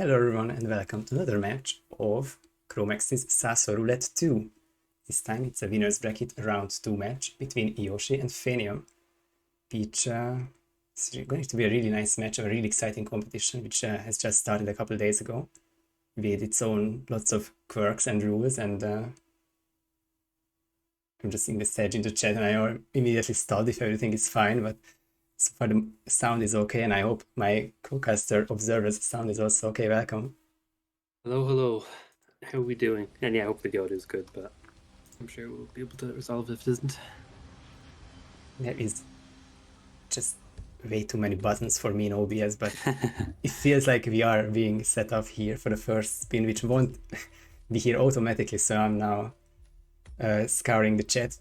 Hello everyone and welcome to another match of ChromeX's SASO Roulette 2. This time it's a winner's bracket round 2 match between Yoshi and Phanium, which is going to be a really nice match, a really exciting competition which has just started a couple of days ago with its own lots of quirks and rules, and I'm just seeing the message in the chat and I immediately stopped if everything is fine, but so far the sound is okay, and I hope my co-caster observer's sound is also okay. Welcome. Hello. How are we doing? And yeah, hopefully the audio is good, but I'm sure we'll be able to resolve if it isn't. There is just way too many buttons for me in OBS, but it feels like we are being set up here for the first spin, which won't be here automatically, so I'm now scouring the chat.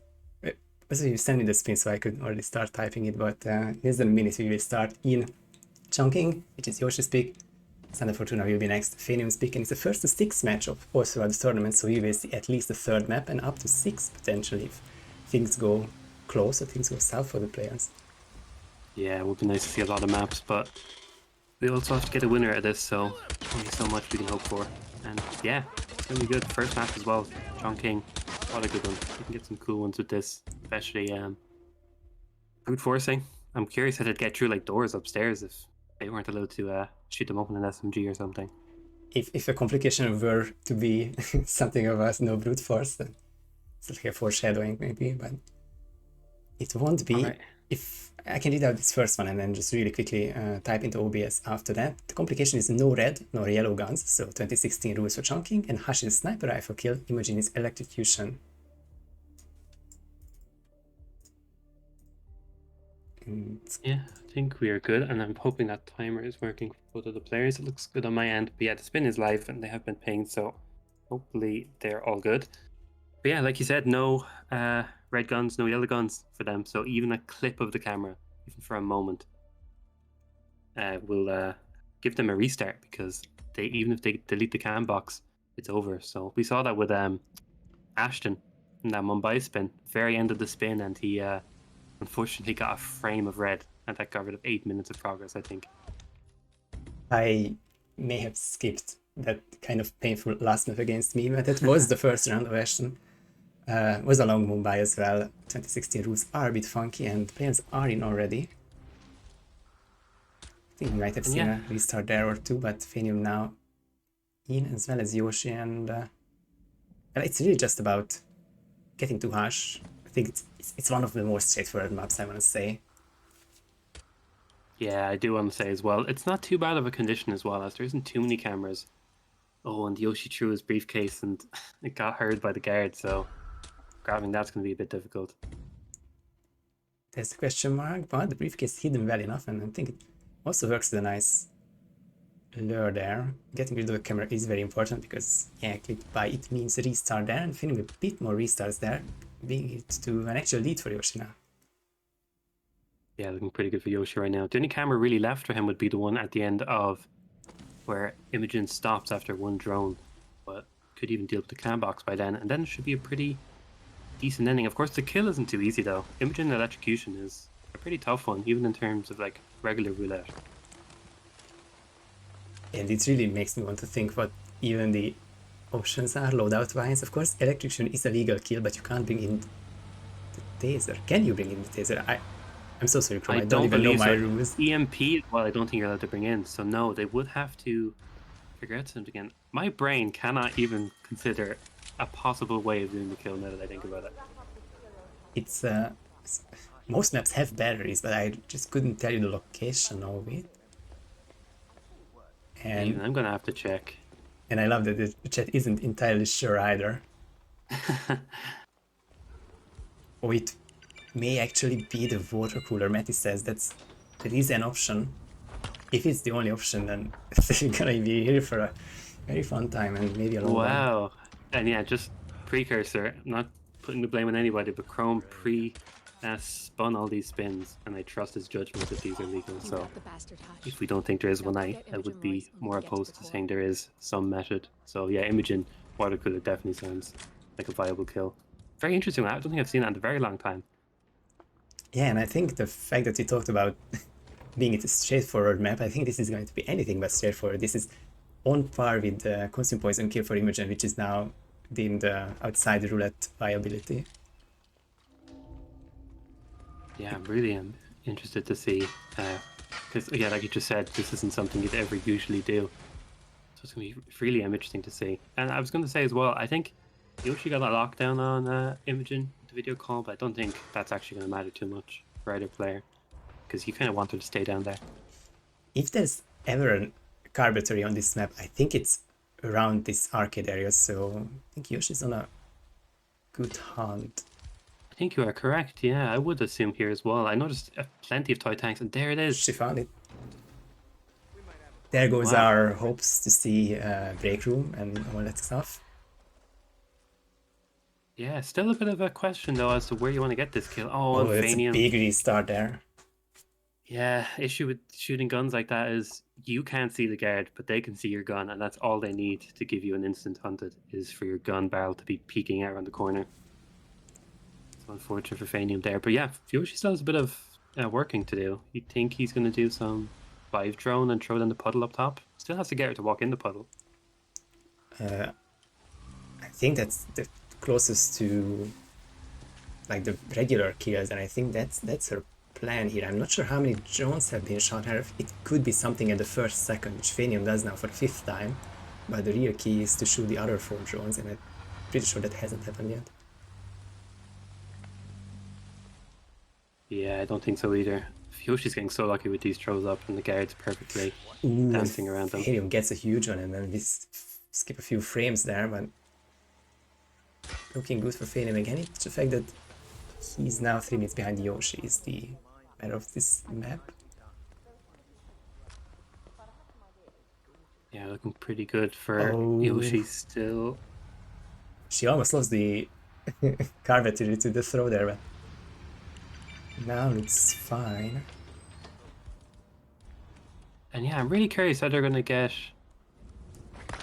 Also, you sent me the spin, so I could already start typing it, but here's the minute we will start in Chongqing, which is Yoshi's pick. Santa Fortuna will be next, Phanium's pick, and it's the first to 6 match of all throughout the tournament, so we will see at least a third map and up to 6 potentially if things go close or things go south for the players. Yeah, it would be nice to see a lot of maps, but we also have to get a winner at this, so only so much we can hope for. And yeah, it's gonna be good. First map as well, Chongqing. What a good one. We can get some cool ones with this, especially brute forcing. I'm curious how they'd get through like doors upstairs if they weren't allowed to shoot them up in an SMG or something. If a complication were to be something of us, no brute force, then it's like a foreshadowing maybe, but it won't be. Right. If I can read out this first one and then just really quickly type into OBS after that. The complication is no red nor yellow guns, so 2016 rules for Chongqing, and Hashi's sniper rifle kill, Imogen is electrocution. And yeah, I think we are good, and I'm hoping that timer is working for both of the players. It looks good on my end, but yeah, the spin is live and they have been pinged, so hopefully they're all good. But yeah, like you said, no red guns, no yellow guns for them, so even a clip of the camera, even for a moment, will give them a restart, because even if they delete the cam box, it's over. So we saw that with Ashton in that Mumbai spin, very end of the spin, and he unfortunately got a frame of red, and that got rid of 8 minutes of progress, I think. I may have skipped that kind of painful last map against me, but it was the first round of Ashton. Was a long Mumbai as well. 2016 rules are a bit funky and players are in already. I think we might have seen a restart there or two, but Phanium now in, as well as Yoshi, and it's really just about getting to Hush. I think it's one of the more straightforward maps, I want to say. Yeah, I do want to say as well, it's not too bad of a condition as well, as there isn't too many cameras. Oh, and Yoshi threw his briefcase and it got heard by the guard, so grabbing that's going to be a bit difficult. There's the question mark, but the briefcase hidden well enough, and I think it also works with a nice lure there. Getting rid of the camera is very important, because yeah, click by it means restart there, and feeling a bit more restarts there, being it to an actual lead for Yoshi now. Yeah, looking pretty good for Yoshi right now. The only camera really left for him would be the one at the end of where Imogen stops after one drone, but could even deal with the cam box by then, and then it should be a pretty decent ending. Of course, the kill isn't too easy though. Imogen electrocution is a pretty tough one, even in terms of like regular roulette. And it really makes me want to think what even the options are loadout wise. Of course, electrocution is a legal kill, but you can't bring in the taser. Can you bring in the taser? I'm so sorry, Chrome. I don't even know my rules. EMP, well, I don't think you're allowed to bring in, so no, they would have to figure out something again. My brain cannot even consider a possible way of doing the kill now that I think about it. It's most maps have batteries, but I just couldn't tell you the location of it. And even I'm gonna have to check. And I love that the chat isn't entirely sure either. Oh, it may actually be the water cooler. Matty says that is an option. If it's the only option, then it's gonna be here for a very fun time and maybe a long one. Wow. And yeah, just precursor, I'm not putting the blame on anybody, but Chrome spun all these spins, and I trust his judgment that these are legal. So if we don't think there is one, I would be more opposed to saying there is some method. So yeah, Imogen water cooler definitely sounds like a viable kill. Very interesting. I don't think I've seen that in a very long time. Yeah, and I think the fact that you talked about being a straightforward map, I think this is going to be anything but straightforward. This is on par with the Consume Poison kill for Imogen, which is now deemed outside the roulette viability. Yeah, I'm really interested to see. Because, yeah, like you just said, this isn't something you'd ever usually do. So it's going to be really interesting to see. And I was going to say as well, I think Yoshi got a lockdown on Imogen, the video call, but I don't think that's actually going to matter too much for either player. Because you kind of want her to stay down there. If there's ever a carburetry on this map, I think it's around this arcade area, so I think Yoshi's on a good hunt. I think you are correct, yeah. I would assume here as well. I noticed plenty of toy tanks, and there it is. She found it. There goes our hopes to see break room and all that stuff. Yeah, still a bit of a question though as to where you want to get this kill. Oh, and it's a Phanium. big restart there. Yeah, issue with shooting guns like that is you can't see the guard, but they can see your gun, and that's all they need to give you an instant hunted, is for your gun barrel to be peeking out around the corner. So unfortunate for Phanium there. But yeah, Yoshi still has a bit of working to do. You think he's going to do some 5 drone and throw down the puddle up top? Still has to get her to walk in the puddle. I think that's the closest to like the regular kills, and I think that's her plan here. I'm not sure how many drones have been shot her. It could be something at the first second, which Phanium does now for the 5th time, but the real key is to shoot the other 4 drones, and I'm pretty sure that hasn't happened yet. Yeah, I don't think so either. Yoshi's getting so lucky with these throws up, and the guards perfectly dancing around them. Phanium gets a huge one, and then we skip a few frames there, but looking good for Phanium again. It's the fact that he's now 3 minutes behind Yoshi is the matter of this map. Yeah, looking pretty good for Yoshi still. She almost lost the carburetry to the throw there, but now it's fine. And yeah, I'm really curious how they're going to get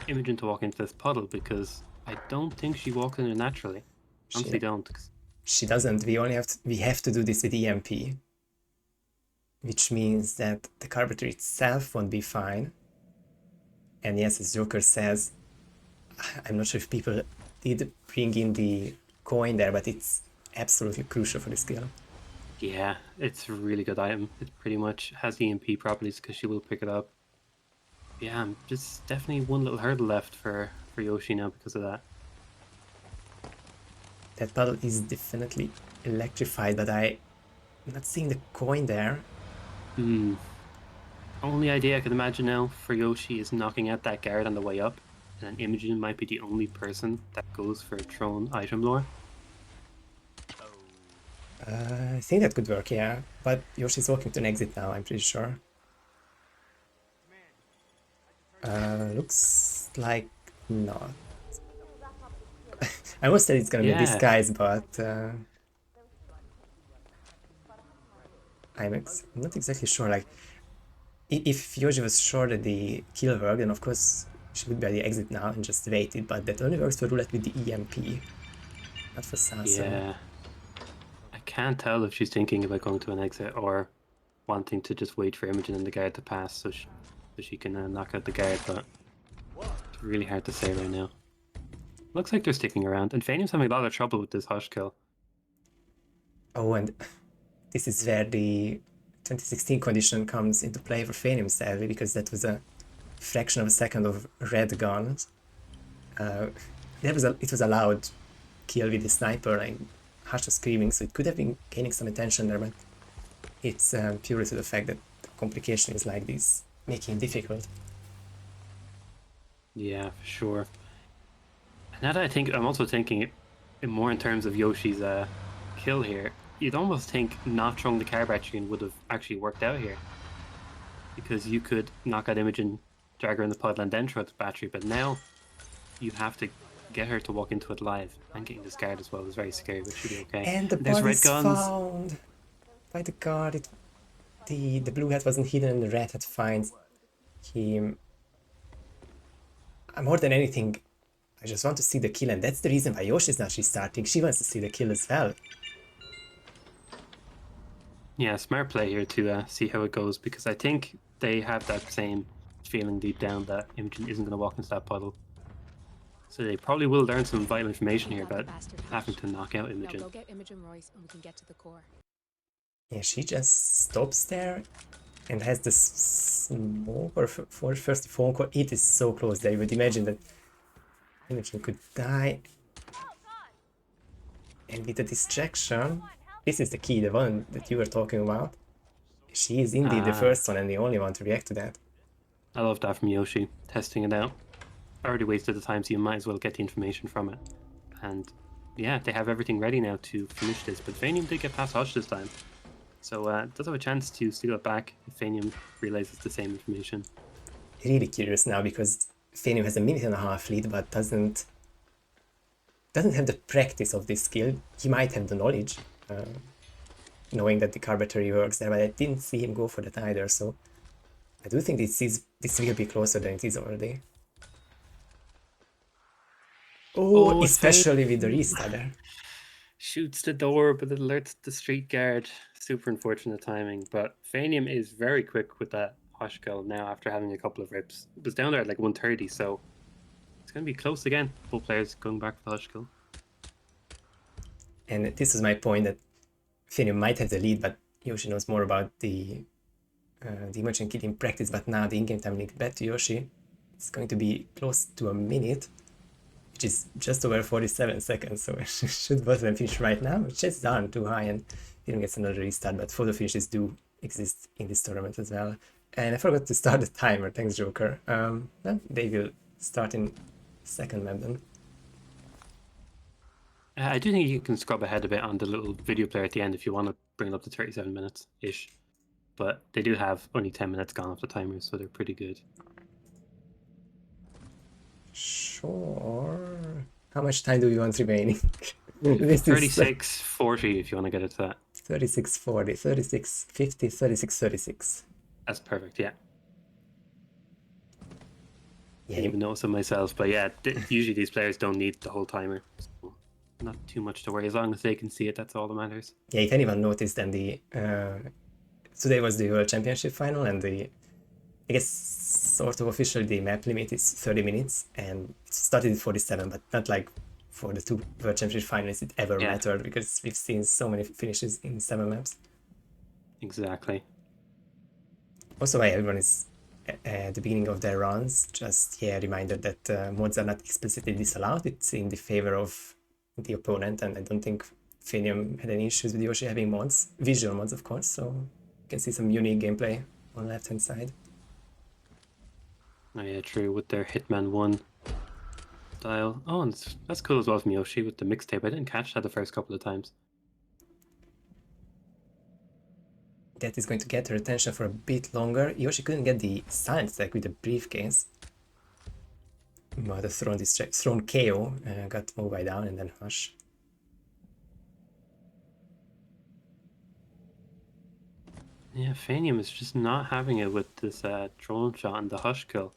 Imogen to walk into this puddle, because I don't think she walks in it naturally. Honestly, don't. She doesn't. We have to do this with EMP, which means that the carburetor itself won't be fine. And yes, as Joker says, I'm not sure if people did bring in the coin there, but it's absolutely crucial for this skill. Yeah, it's a really good item. It pretty much has EMP properties because she will pick it up. Yeah, just definitely one little hurdle left for Yoshi now because of that. That puddle is definitely electrified, but I'm not seeing the coin there. Only idea I could imagine now for Yoshi is knocking out that guard on the way up, and then Imogen might be the only person that goes for a thrown item lore. I think that could work, yeah. But Yoshi's walking to an exit now, I'm pretty sure. Looks like not. I almost said it's gonna be a disguise, but I'm not exactly sure. Like, if Yoshi was sure that the kill worked, then of course she would be at the exit now and just waited. But that only works for Roulette with the EMP, not for SASO. Yeah. I can't tell if she's thinking about going to an exit or wanting to just wait for Imogen and the guard to pass so she can knock out the guard, but it's really hard to say right now. Looks like they're sticking around, and Phanium's having a lot of trouble with this hush kill. Oh, and this is where the 2016 condition comes into play for Phanium, sadly, because that was a fraction of a second of red guns. It was allowed kill with the sniper, like Hush was screaming, so it could have been gaining some attention there, but it's purely to the fact that the complication is like this, making it difficult. Yeah, for sure. Now that I think, I'm also thinking more in terms of Yoshi's kill here. You'd almost think not throwing the carburetry would have actually worked out here, because you could knock out Imogen, drag her in the puddle, and then throw the battery. But now you have to get her to walk into it live, and getting this guard as well is very scary, but should be okay. And the body is found by the guard. The blue hat wasn't hidden, and the red hat finds him. More than anything, I just want to see the kill, and that's the reason why Yoshi's now starting. She wants to see the kill as well. Yeah, smart play here to see how it goes, because I think they have that same feeling deep down that Imogen isn't going to walk into that puddle. So they probably will learn some vital information here about having to knock out Imogen. Go get Imogen Royce and we can get to the core. Yeah, she just stops there and has this smoke or for first phone call. It is so close there. You would imagine that Imogen could die. And with the distraction, this is the key, the one that you were talking about. She is indeed the first one and the only one to react to that. I love that from Yoshi, testing it out. Already wasted the time, so you might as well get the information from it. And yeah, they have everything ready now to finish this, but Phanium did get past Hush this time. So does have a chance to steal it back if Phanium realizes the same information. Really curious now because Phanium has a minute and a half lead but doesn't have the practice of this skill. He might have the knowledge, knowing that the car battery works there, but I didn't see him go for that either, so I do think this will be closer than it is already. Oh, especially with the restart there. Shoots the door, but it alerts the street guard. Super unfortunate timing, but Phanium is very quick with that Hush kill now after having a couple of rips. It was down there at like 130, so it's going to be close again. Both players going back for the Hush kill. And this is my point, that Phanium might have the lead, but Yoshi knows more about the emergent kit in practice, but now the in-game time linked back to Yoshi. It's going to be close to a minute, which is just over 47 seconds, so it should bottom and finish right now. Chances aren't too high, and Phanium gets another restart, but photo finishes do exist in this tournament as well. And I forgot to start the timer, thanks Joker. Well, they will start in second map then. I do think you can scrub ahead a bit on the little video player at the end if you want to bring it up to 37 minutes-ish. But they do have only 10 minutes gone off the timer, so they're pretty good. Sure. How much time do we want remaining? 36:40 if you want to get it to that. 36:40, 36:50, 36:36. That's perfect, yeah. Yeah. I didn't even notice it myself, but yeah, usually these players don't need the whole timer. So not too much to worry. As long as they can see it, that's all that matters. Yeah, if anyone noticed, then today was the World Championship final, and I guess sort of officially the map limit is 30 minutes, and it started at 47, but not like for the two World Championship finals it ever mattered, because we've seen so many finishes in 7 maps. Exactly. Also, why everyone is at the beginning of their runs, just reminded that mods are not explicitly disallowed. It's in the favor of the opponent, and I don't think Phanium had any issues with Yoshi having mods, visual mods of course, so you can see some unique gameplay on the left hand side. Oh yeah, true, with their Hitman 1 style. Oh, and that's cool as well from Yoshi with the mixtape. I didn't catch that the first couple of times. That is going to get her attention for a bit longer. Yoshi couldn't get the silent attack with the briefcase, but the thrown KO got Mobai down, and then Hush. Yeah, Phanium is just not having it with this drone shot and the Hush kill.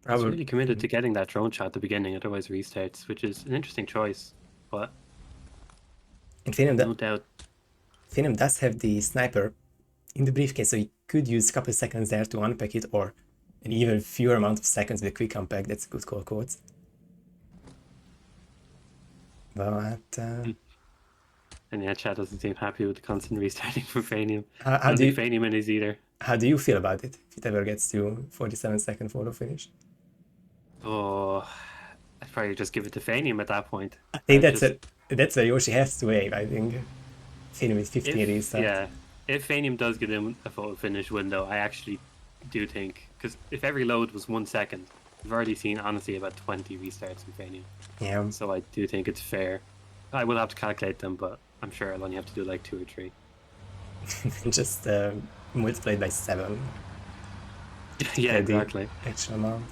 He's really committed to getting that drone shot at the beginning, otherwise restarts, which is an interesting choice, but and Phanium, no doubt. Phanium does have the sniper in the briefcase, so he could use a couple of seconds there to unpack it, or an even fewer amount of seconds with a quick unpack. That's a good call, quotes. But and yeah, chat doesn't seem happy with the constant restarting for Phanium. How I don't think Phanium is either. How do you feel about it if it ever gets to 47-second photo finish? Oh, I'd probably just give it to Phanium at that point. I think that's where Yoshi has to aim. I think Phanium with 15 restarts. Yeah, if Phanium does get in a photo finish window, I actually do think, because if every load was 1 second, we've already seen honestly about 20 restarts in Phanium. Yeah. So I do think it's fair. I will have to calculate them, but I'm sure I'll only have to do like 2 or 3. Just multiplied by 7. Yeah, exactly. Extra amount.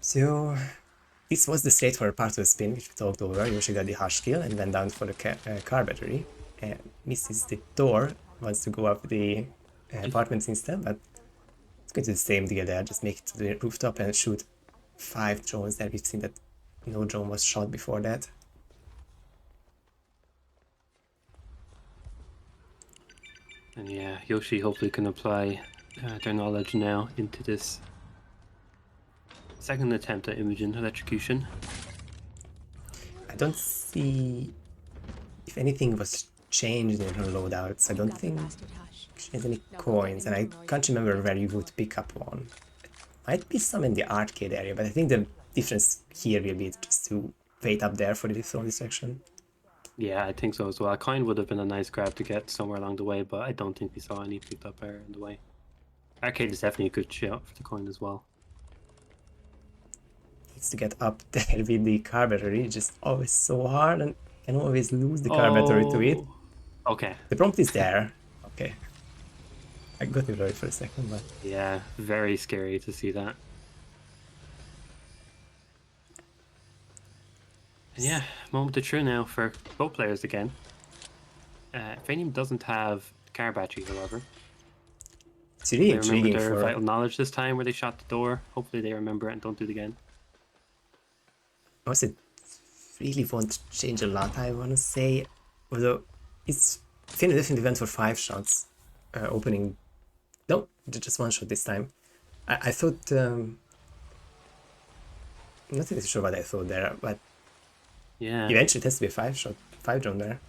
So this was the straightforward part of the spin, which we talked over. Yoshi got the Hush kill and went down for the car battery, and misses the door, wants to go up the apartments instead, but it's going to do the same deal there. Just make it to the rooftop and shoot 5 drones there. We've seen that no drone was shot before that. And yeah, Yoshi hopefully can apply their knowledge now into this second attempt at Imogen electrocution. I don't see if anything was changed in her loadouts. I don't Got the think bastard hush. she has any Now go get coins, and I Imogen, Royce. can't remember where you would pick up one. Might be some in the arcade area, but I think the difference here will be just to wait up there for the throw distraction. Yeah, I think so as well. A coin would have been a nice grab to get somewhere along the way, but I don't think we saw any picked up there on the way. Arcade is definitely a good shout for the coin as well. Needs to get up there with the carburetor. It's just always so hard and can always lose the carburetor to it. Okay. The prompt is there. Okay. I got it right for a second, but Yeah, very scary to see that. And yeah, moment of truth now for both players again. Phanium doesn't have car battery, however. it's really They remember intriguing their for vital knowledge this time where they shot the door. Hopefully they remember it and don't do it again. also, it really won't change a lot, I want to say. Although it's Finn definitely went for 5 shots. Opening. No, just 1 shot this time. I thought. Not really sure what I thought there, but Yeah. eventually it has to be a 5 drone there.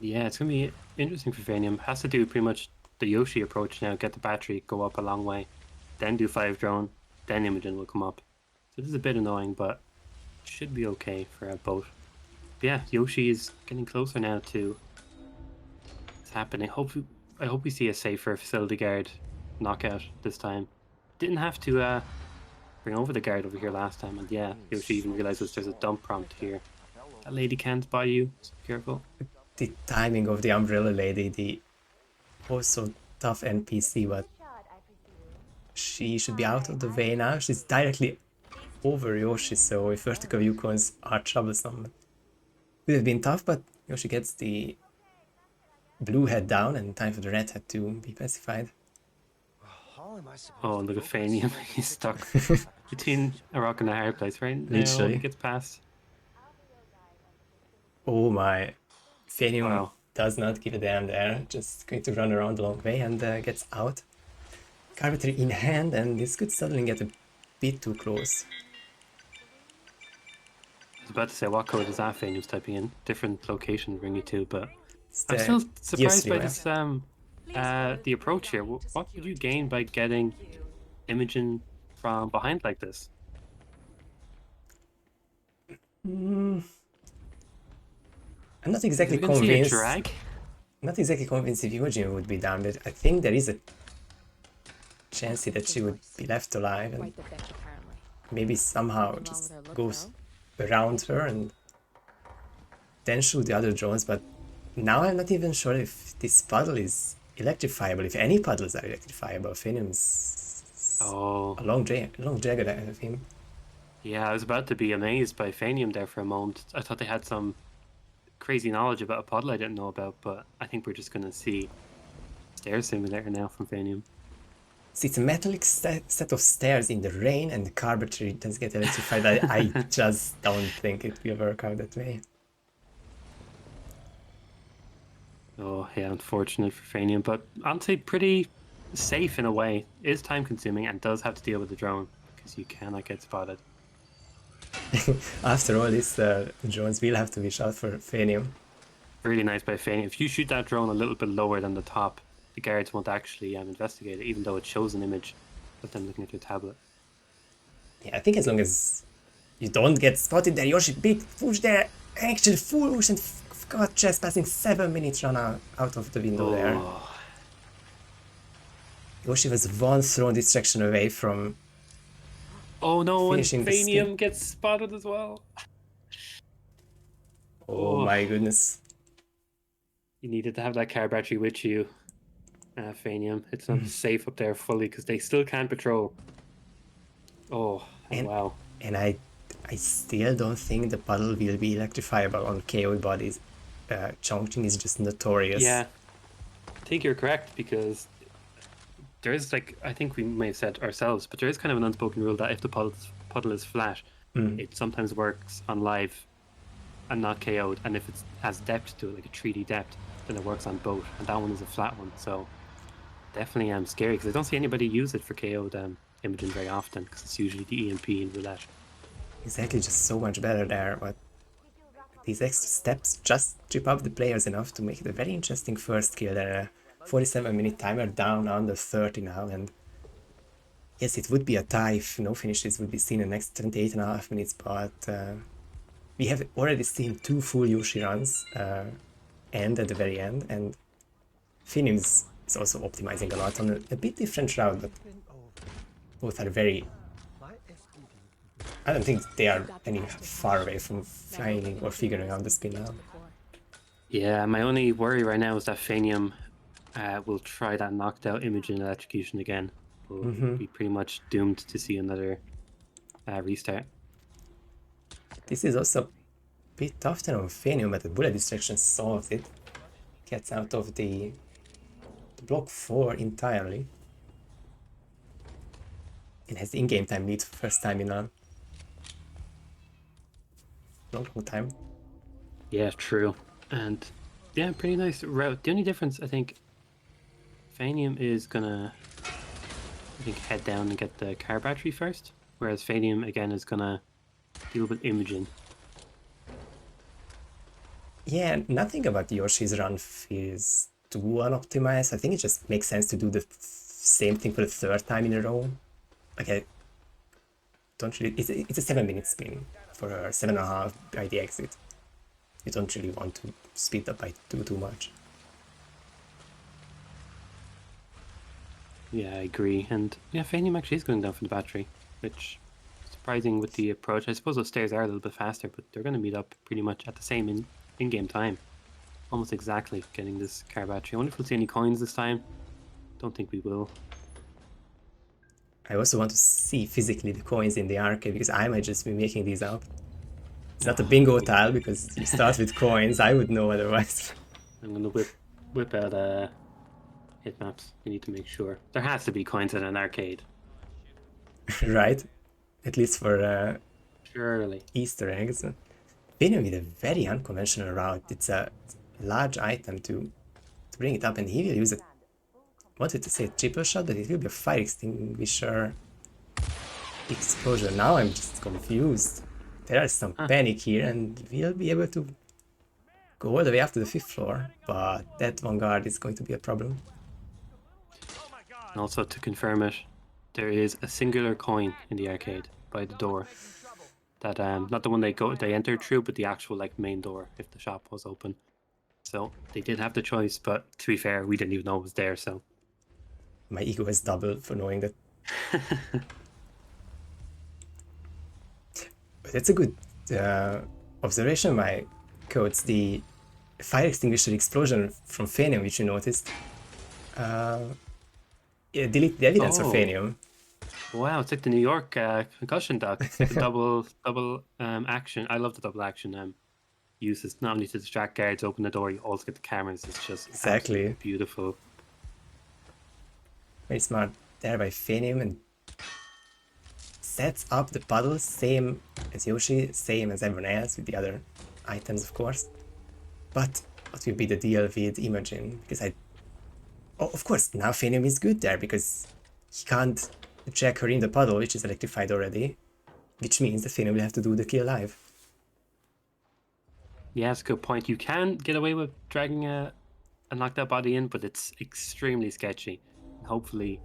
Yeah, it's going to be interesting for Phanium. Has to do pretty much the Yoshi approach now. Get the battery, go up a long way. Then do 5 drone. Then Imogen will come up. So this is a bit annoying, but should be okay for a boat. But yeah, Yoshi is getting closer now to what's happening. I hope we see a safer facility guard knockout this time. Didn't have to bring over the guard over here last time, and yeah, Yoshi even realizes there's a dump prompt here. That lady can't spot you, so be careful. The timing of the umbrella lady, the also tough NPC, but she should be out of the way now. She's directly over Yoshi, so if vertical viewcoins are troublesome. Would have been tough, but Yoshi gets the blue head down and time for the red head to be pacified. Oh, look at Phanium. He's stuck between a rock and a hard place right now. Literally. He gets past. Oh my. Phanium Wow. does not give a damn there. Just going to run around the long way and gets out. Carburetor in hand, and this could suddenly get a bit too close. I was about to say, what code is that Phanium's typing in? Different location to bring you to, but It's I'm the still surprised by Gears this the approach here. What would you gain by getting Imogen from behind like this? I'm not exactly We're gonna see a convinced. drag. Not exactly convinced if Imogen would be down, but I think there is a chance that she would be left alive and Quite the fetch, apparently. maybe somehow Nothing wrong just with her look, goes though. around her and then shoot the other drones. But now I'm not even sure if this puddle is electrifiable, if any puddles are electrifiable. Phanium's Oh, a long drag ahead of him. yeah, I was about to be amazed by Phanium there for a moment. I thought they had some crazy knowledge about a puddle I didn't know about, but I think we're just going to see Stair Simulator now from Phanium. See, it's a metallic set of stairs in the rain, and the carburetor does get electrified. I just don't think it will work out that way. Oh, yeah, unfortunate for Phanium, but I'd say pretty safe in a way. It is time consuming and does have to deal with the drone because you cannot get spotted. After all this, drones will have to be shot for Phanium. Really nice by Phanium. If you shoot that drone a little bit lower than the top, the guards won't actually investigate it, even though it shows an image of them looking at their tablet. Yeah, I think as long as you don't get spotted there, Yoshi big push there, actually full push and got just passing 7 minutes run out of the window there. Oh, Yoshi was one thrown distraction away from oh no, and finishing the Phanium skin. gets spotted as well. Oh my goodness. You needed to have that car battery with you, Phanium. It's not safe up there fully because they still can't patrol. Oh, And- wow. And I still don't think the puddle will be electrifiable on KO bodies. Chongqing is just notorious. Yeah, I think you're correct because there is, like, I think we may have said ourselves, but there is kind of an unspoken rule that if the puddle is flat, it sometimes works on live and not KO'd, and if it has depth to it, like a 3D depth, then it works on both, and that one is a flat one. So Definitely scary because I don't see anybody use it for KO'd Imogen very often because it's usually the EMP and roulette. Exactly, just so much better there, but these extra steps just chip up the players enough to make it a very interesting first kill. There, 47-minute timer down under 30 now, and yes, it would be a tie if no finishes would be seen in the next 28.5 minutes, but we have already seen 2 full Yoshi runs end at the very end, and Phanium is also optimizing a lot on a bit different route, but both are very... I don't think they are any far away from finding or figuring out the spin now. Yeah, my only worry right now is that Phanium will try that knocked out Imogen electrocution again. We'll be pretty much doomed to see another restart. This is also a bit tough on Phanium, but the bullet distraction solves it. Gets out of the block 4 entirely. It has the in-game time lead for first time in a long time. Yeah, true. And yeah, pretty nice route. The only difference, I think, Phanium is gonna, head down and get the car battery first, whereas Phanium again is gonna deal with Imogen. Yeah, nothing about Yoshi's run feels too unoptimized. I think it just makes sense to do the same thing for the 3rd time in a row. Like, I don't really... It's a 7-minute spin for her, 7.5 by the exit. You don't really want to speed up by too much. Yeah, I agree. And yeah, Phanium actually is going down for the battery, which is surprising with the approach. I suppose those stairs are a little bit faster, but they're going to meet up pretty much at the same in-game time. Almost exactly getting this car battery. I wonder if we'll see any coins this time. Don't think we will. I also want to see physically the coins in the arcade, because I might just be making these up. It's not a bingo tile, because you start with coins. I would know otherwise. I'm going to whip out hit maps. We need to make sure. There has to be coins in an arcade. Right? At least for Surely. Easter eggs. Phanium with a very unconventional route. It's a large item to bring it up, and he will use it. Wanted to say a triple shot, but it will be a fire extinguisher explosion. Now I'm just confused. There is some panic here, and we'll be able to go all the way up to the 5th floor, but that vanguard is going to be a problem. And also to confirm it, there is a singular coin in the arcade by the door. That not the one they entered through, but the actual main door if the shop was open. So they did have the choice, but to be fair, we didn't even know it was there. So my ego has doubled for knowing that. But that's a good observation, my codes. The fire extinguisher explosion from Phanium, which you noticed. Delete the evidence for Phanium. Wow, it's like the New York concussion duck. The double action. I love the double action uses not only to distract guards, open the door, you also get the cameras. It's just exactly beautiful. Very smart there by Phanium, and sets up the puddle same as Yoshi, same as everyone else with the other items, of course. But what will be the deal with Imogen? Because of course, now Phanium is good there because he can't check her in the puddle, which is electrified already, which means that Phanium will have to do the kill live. Yeah, that's a good point. You can get away with dragging a knocked out body in, but it's extremely sketchy. Hopefully,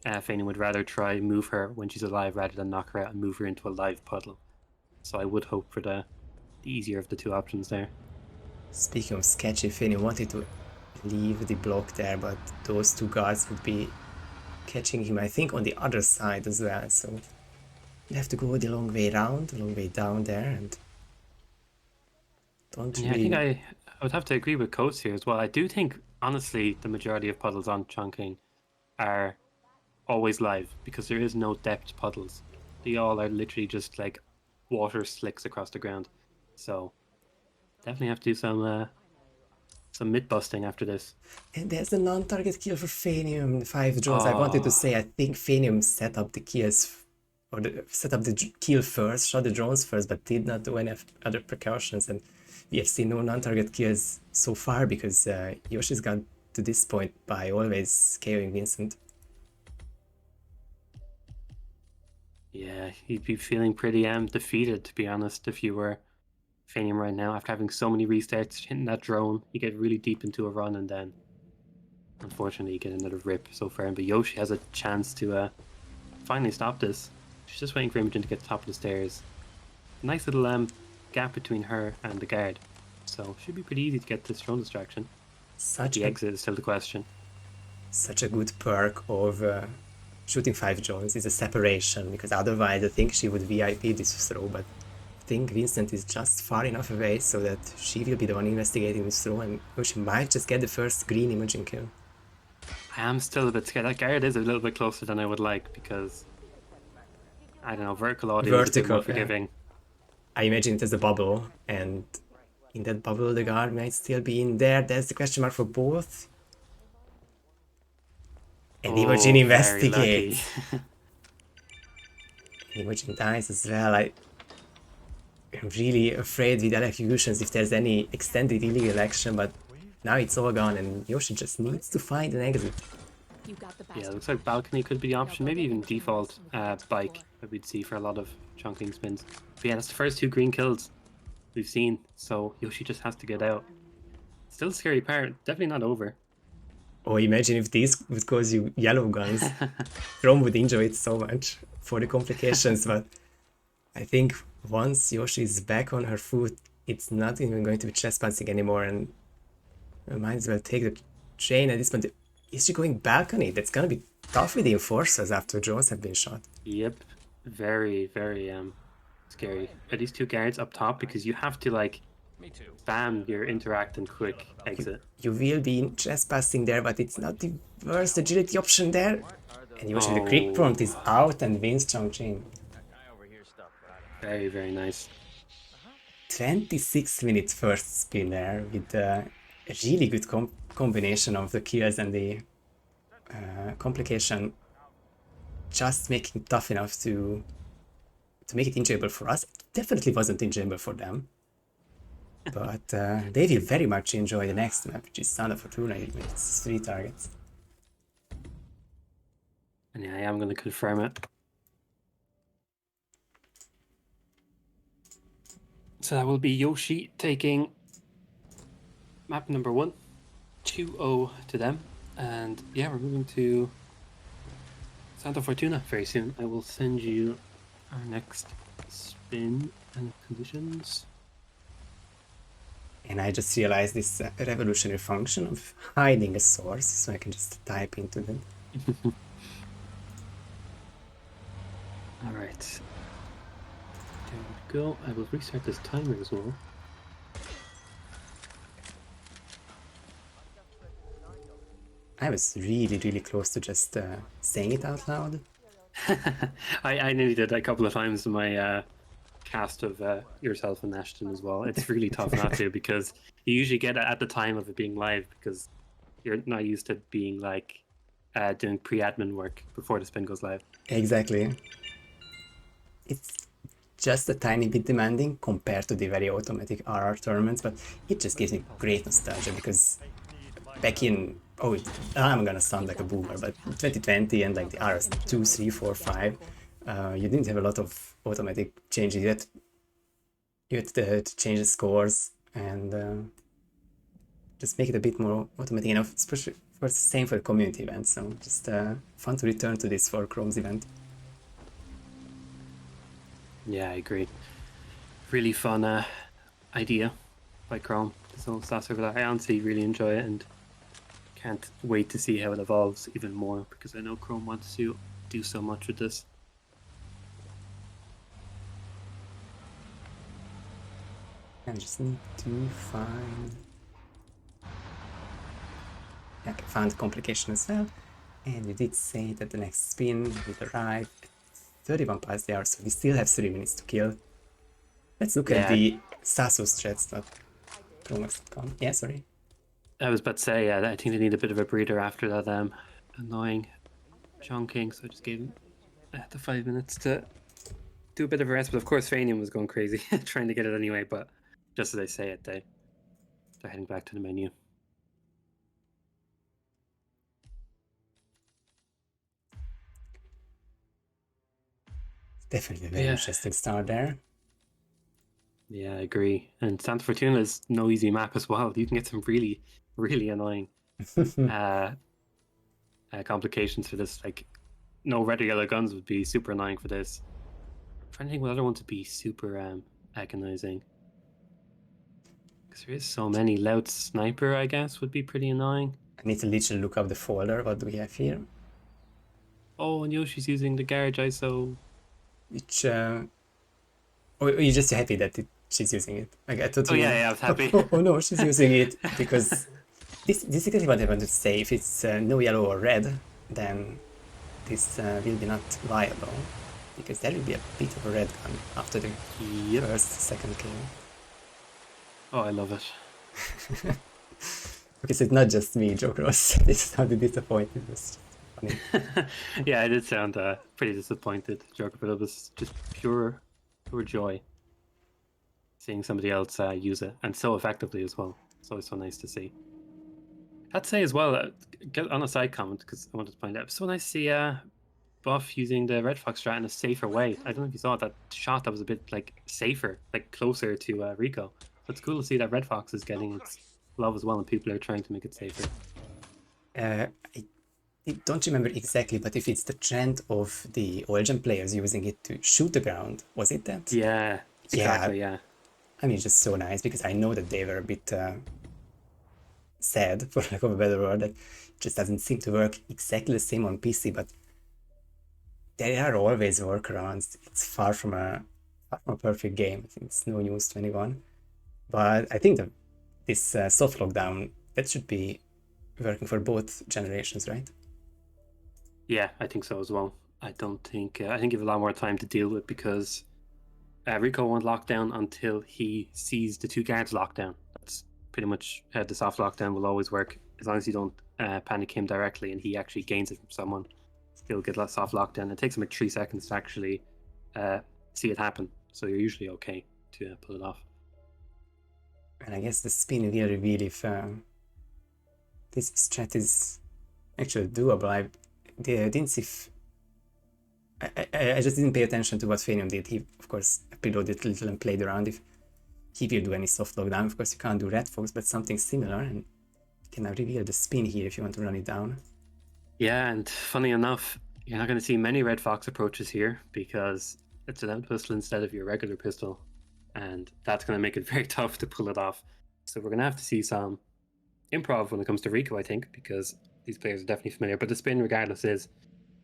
Phanium would rather try move her when she's alive rather than knock her out and move her into a live puddle. So I would hope for the easier of the two options there. Speaking of sketchy, Phanium wanted to leave the block there, but those two guards would be catching him, I think, on the other side as well. So you have to go the long way around, the long way down there, and don't really... Yeah, I think I would have to agree with Coates here as well. I do think, honestly, the majority of puddles on Chongqing are always live because there is no depth puddles. They all are literally just like water slicks across the ground. So definitely have to do some myth busting after this. And there's the non-target kill for Phanium, 5 drones. I wanted to say, I think Phanium set up the kills, or set up the kill first, shot the drones first, but did not do any other precautions. And we have seen no non-target kills so far because Yoshi's got to this point by always KOing Vincent. Yeah, you'd be feeling pretty defeated, to be honest, if you were Phanium right now. After having so many restarts, hitting that drone, you get really deep into a run, and then unfortunately you get another rip so far. But Yoshi has a chance to finally stop this. She's just waiting for Imogen to get to the top of the stairs. Nice little gap between her and the guard, so should be pretty easy to get this drone distraction. The exit is still the question. Such a good perk of shooting 5 drones is a separation, because otherwise I think she would VIP this throw, but I think Vincent is just far enough away so that she will be the one investigating this throw, and she might just get the first green Imogen kill. I am still a bit scared. That guard is a little bit closer than I would like, because I don't know, vertical audio is a bit more forgiving. I imagine it as a bubble, and in that bubble the guard might still be in there. That's the question mark for both. And Imogen investigates. Imogen dies as well. I'm really afraid with electrocutions if there's any extended illegal action, but now it's all gone and Yoshi just needs to find an exit. Yeah, it looks like balcony could be the option, maybe even default bike that we'd see for a lot of Chongqing spins. But yeah, that's the first 2 green kills we've seen, so Yoshi just has to get out. Still a scary part, definitely not over. Oh, imagine if this would cause you yellow guns. Chrome would enjoy it so much for the complications, but I think once Yoshi is back on her foot, it's not even going to be chest bouncing anymore, and we might as well take the chain at this point. Is she going balcony? That's gonna be tough with the enforcers after drones have been shot. Yep, very, very scary. Are these 2 guards up top? Because you have to like spam your interact and quick exit. You will be trespassing there, but it's not the worst agility option there. And usually the quick prompt is out and wins Chongqing. Very, very nice. 26 minutes first spin there with a really good combination of the kills and the complication, just making it tough enough to make it enjoyable for us. It definitely wasn't enjoyable for them. But they will very much enjoy the next map, which is Santa Fortuna with its 3 targets. And yeah, I am going to confirm it. So that will be Yoshi taking map number 1, 2-0 to them. And yeah, we're moving to Santa Fortuna very soon. I will send you our next spin and conditions. And I just realized this revolutionary function of hiding a source, so I can just type into them. Alright. There we go. I will restart this timer as well. I was really, really close to just saying it out loud. I nearly did a couple of times in my cast of yourself and Ashton as well. It's really tough not to, because you usually get it at the time of it being live, because you're not used to being like doing pre-admin work before the spin goes live. Exactly. It's just a tiny bit demanding compared to the very automatic RR tournaments, but it just gives me great nostalgia, because back in, I'm gonna sound like a boomer, but 2020 and like the RS 2, 3, 4, 5, you didn't have a lot of automatic changes. You had to change the scores and just make it a bit more automatic enough, especially for the same for the community event. So just fun to return to this for Chrome's event. Yeah, I agree. Really fun idea by Chrome. So SASO Roulette, I honestly really enjoy it and can't wait to see how it evolves even more, because I know Chrome wants to do so much with this. I just need to find... Yeah, I found complication as well. And we did say that the next spin will arrive at 31 past the hour, so we still have 3 minutes to kill. Let's look at the SASO strats.chromex.com. Yeah, sorry. I was about to say, I think they need a bit of a breather after that annoying Chongqing, so I just gave him the 5 minutes to do a bit of a rest. But of course, Phanium was going crazy trying to get it anyway. But just as I say it, they're heading back to the menu. Definitely a very Yeah. interesting start there. Yeah, I agree. And Santa Fortuna is no easy map as well. You can get some really, really annoying uh, complications for this. Like, no red or yellow guns would be super annoying for this. I'm trying to think what other one to be super agonizing. Because there is so many. Loud sniper, I guess, would be pretty annoying. I need to literally look up the folder. What do we have here? Oh, and Yoshi's using the garage ISO. Which, oh, you're just happy that she's using it. Like, I thought Oh, you yeah, were, yeah, I was happy. oh no, she's using it because this is exactly what I wanted to say. If it's no yellow or red, then this will be not viable because there will be a bit of a red gun after the Yep. first, second kill. Oh, I love it. Okay, so it's not just me, Joe Cross. This sounded disappointed. It was funny. Yeah, I did sound pretty disappointed, joke, but it was just pure joy seeing somebody else use it, and so effectively as well. It's always so nice to see. I'd say as well, get on a side comment, because I wanted to point out, it's so nice to see Buff using the Red Fox strat in a safer way. I don't know if you saw that shot that was a bit like safer, like closer to Rico. So it's cool to see that Red Fox is getting its love as well, and people are trying to make it safer. I don't remember exactly, but if it's the trend of the Origin players using it to shoot the ground, was it that? Yeah, exactly, yeah. I mean, it's just so nice because I know that they were a bit sad, for lack of a better word, that it just doesn't seem to work exactly the same on PC, but there are always workarounds. It's far from a perfect game. I think it's no news to anyone. But I think that this soft lockdown, that should be working for both generations, right? Yeah, I think so as well. I don't think I think you have a lot more time to deal with because Rico won't lock down until he sees the two guards locked down. That's pretty much how the soft lockdown will always work. As long as you don't panic him directly and he actually gains it from someone, he'll get that soft lockdown. It takes him like 3 seconds to actually see it happen. So you're usually okay to pull it off. And I guess the spin will reveal if this strat is actually doable. I didn't see if I just didn't pay attention to what Phanium did. He, of course, preloaded a little and played around if he will do any soft lockdown. Of course, you can't do Red Fox, but something similar. And you can now reveal the spin here if you want to run it down. Yeah, and funny enough, you're not going to see many Red Fox approaches here because it's an out pistol instead of your regular pistol. And that's going to make it very tough to pull it off. So we're going to have to see some improv when it comes to Rico, I think, because these players are definitely familiar. But the spin, regardless, is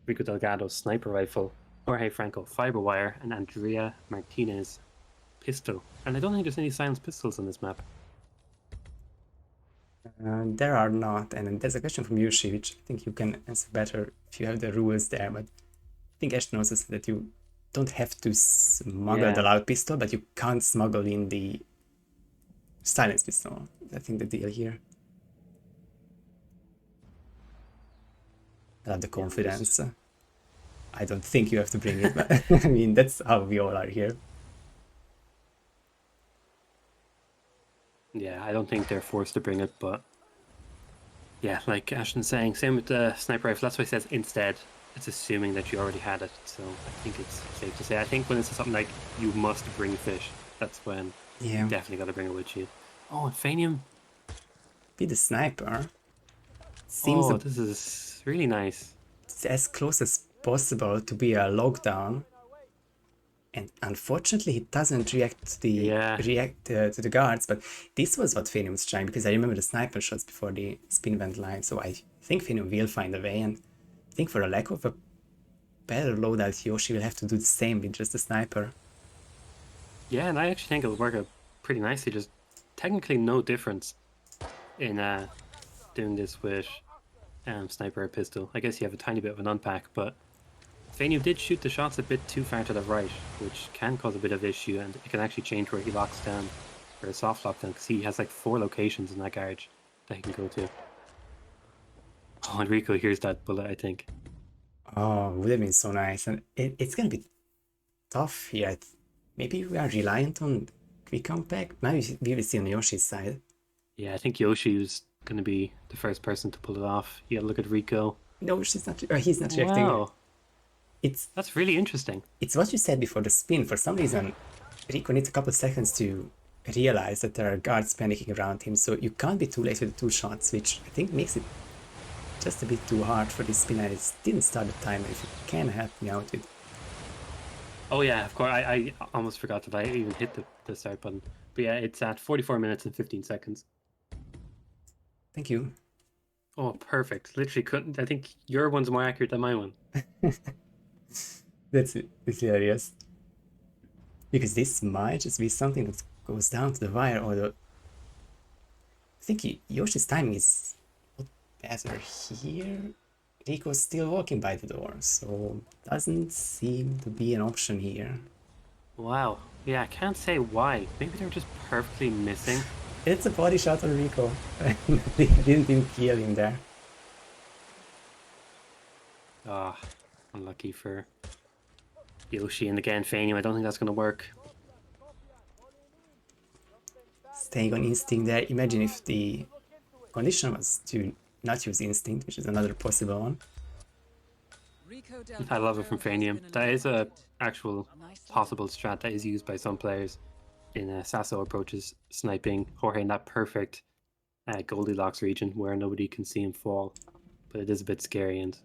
Rico Delgado's sniper rifle, Jorge Franco fiber wire, and Andrea Martinez pistol. And I don't think there's any silenced pistols on this map. There are not, and there's a question from Yoshi, which I think you can answer better if you have the rules there. But I think Ashton also said that you don't have to smuggle the loud pistol, but you can't smuggle in the silence pistol. I think the deal here. I love the confidence. I don't think you have to bring it, but I mean, that's how we all are here. Yeah, I don't think they're forced to bring it, but yeah, like Ashton's saying, same with the sniper rifle. That's why he says instead. It's assuming that you already had it, so I think it's safe to say. I think when it's something like you must bring fish, that's when you definitely got to bring it with you. Oh, and Phanium. Be the sniper. Seems this is really nice. It's as close as possible to be a lockdown. And unfortunately, he doesn't react to the guards. But this was what Phanium was trying, because I remember the sniper shots before the spin went live. So I think Phanium will find a way. And I think for a lack of a better loadout, Yoshi will have to do the same with just the sniper. Yeah, and I actually think it'll work out pretty nicely. Just technically no difference in doing this with sniper or pistol. I guess you have a tiny bit of an unpack, but Phanium did shoot the shots a bit too far to the right, which can cause a bit of issue, and it can actually change where he locks down for a soft lockdown, because he has like 4 locations in that garage that he can go to. Oh, and Rico hears that bullet, I think. Oh, would have been so nice. And it's going to be tough here. Maybe we are reliant on quick comeback. Now we will see on Yoshi's side. Yeah, I think Yoshi is going to be the first person to pull it off. You gotta look at Rico. No, he's not reacting. Wow. That's really interesting. It's what you said before the spin. For some reason, Rico needs a couple seconds to realize that there are guards panicking around him, so you can't be too late with the 2 shots, which I think makes it just a bit too hard for this spin, and it didn't start the timer. If you can help me out with... Oh yeah, of course. I almost forgot that I even hit the start button. But yeah, it's at 44 minutes and 15 seconds. Thank you. Oh, perfect. Literally couldn't. I think your one's more accurate than my one. That's hilarious. Because this might just be something that goes down to the wire, although I think Yoshi's timing is not better here. Rico's still walking by the door, so doesn't seem to be an option here. Wow. Yeah, I can't say why. Maybe they're just perfectly missing. It's a body shot on Rico. They didn't even kill him there. Ah, unlucky for Yoshi, and again Phanium. I don't think that's going to work. Staying on instinct there. Imagine if the condition was to not use instinct, which is another possible one. I love it from Phanium. That is a actual possible strat that is used by some players in SASO approaches, sniping Jorge in that perfect Goldilocks region where nobody can see him fall. But it is a bit scary, and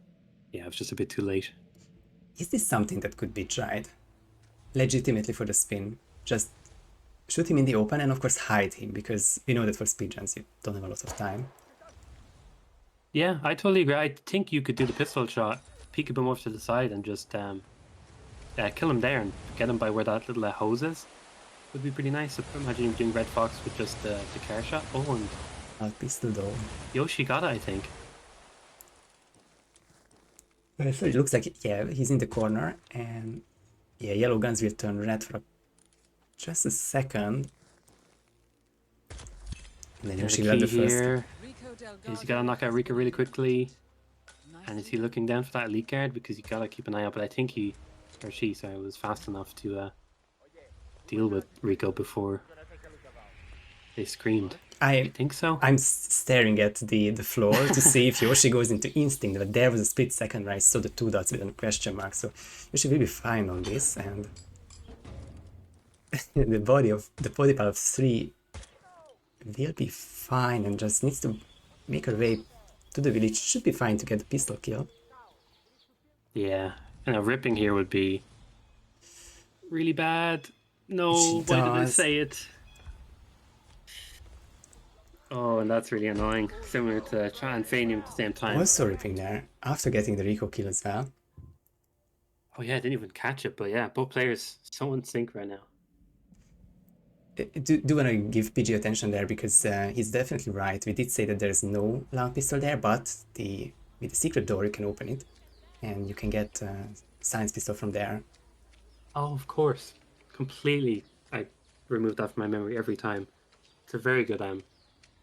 yeah, it was just a bit too late. Is this something that could be tried legitimately for the spin? Just shoot him in the open and of course hide him, because we know that for speedruns you don't have a lot of time. Yeah, I totally agree. I think you could do the pistol shot, peek a bit more to the side, and just kill him there and get him by where that little hose is. Would be pretty nice. So imagine him doing Red Fox with just the car shot. Oh, and Not pistol though. Yoshi got it, I think. So it looks like, yeah, he's in the corner, and yeah, yellow guns will turn red for just a second. And then Yoshi got the first. Here is you gotta knock out Rico really quickly. And is he looking down for that elite guard? Because you gotta keep an eye out, but I think he, or she, sorry, was fast enough to deal with Rico before they screamed. I think so. I'm staring at the floor to see if Yoshi goes into instinct, but there was a split second where I saw the 2 dots with a question mark, so Yoshi will be fine on this, and the body part of 3 will be fine and just needs to make her way to the village. Should be fine to get the pistol kill. Yeah, and a ripping here would be really bad. No, why did I say it? Oh, and that's really annoying. Similar to Chan and Phanium at the same time. Also ripping there, after getting the Rico kill as well. Oh yeah, I didn't even catch it, but yeah, both players so in sync right now. Do want to give PG attention there, because he's definitely right. We did say that there's no loud pistol there, but with the secret door you can open it, and you can get science pistol from there. Oh, of course. Completely. I remove that from my memory every time. It's a very good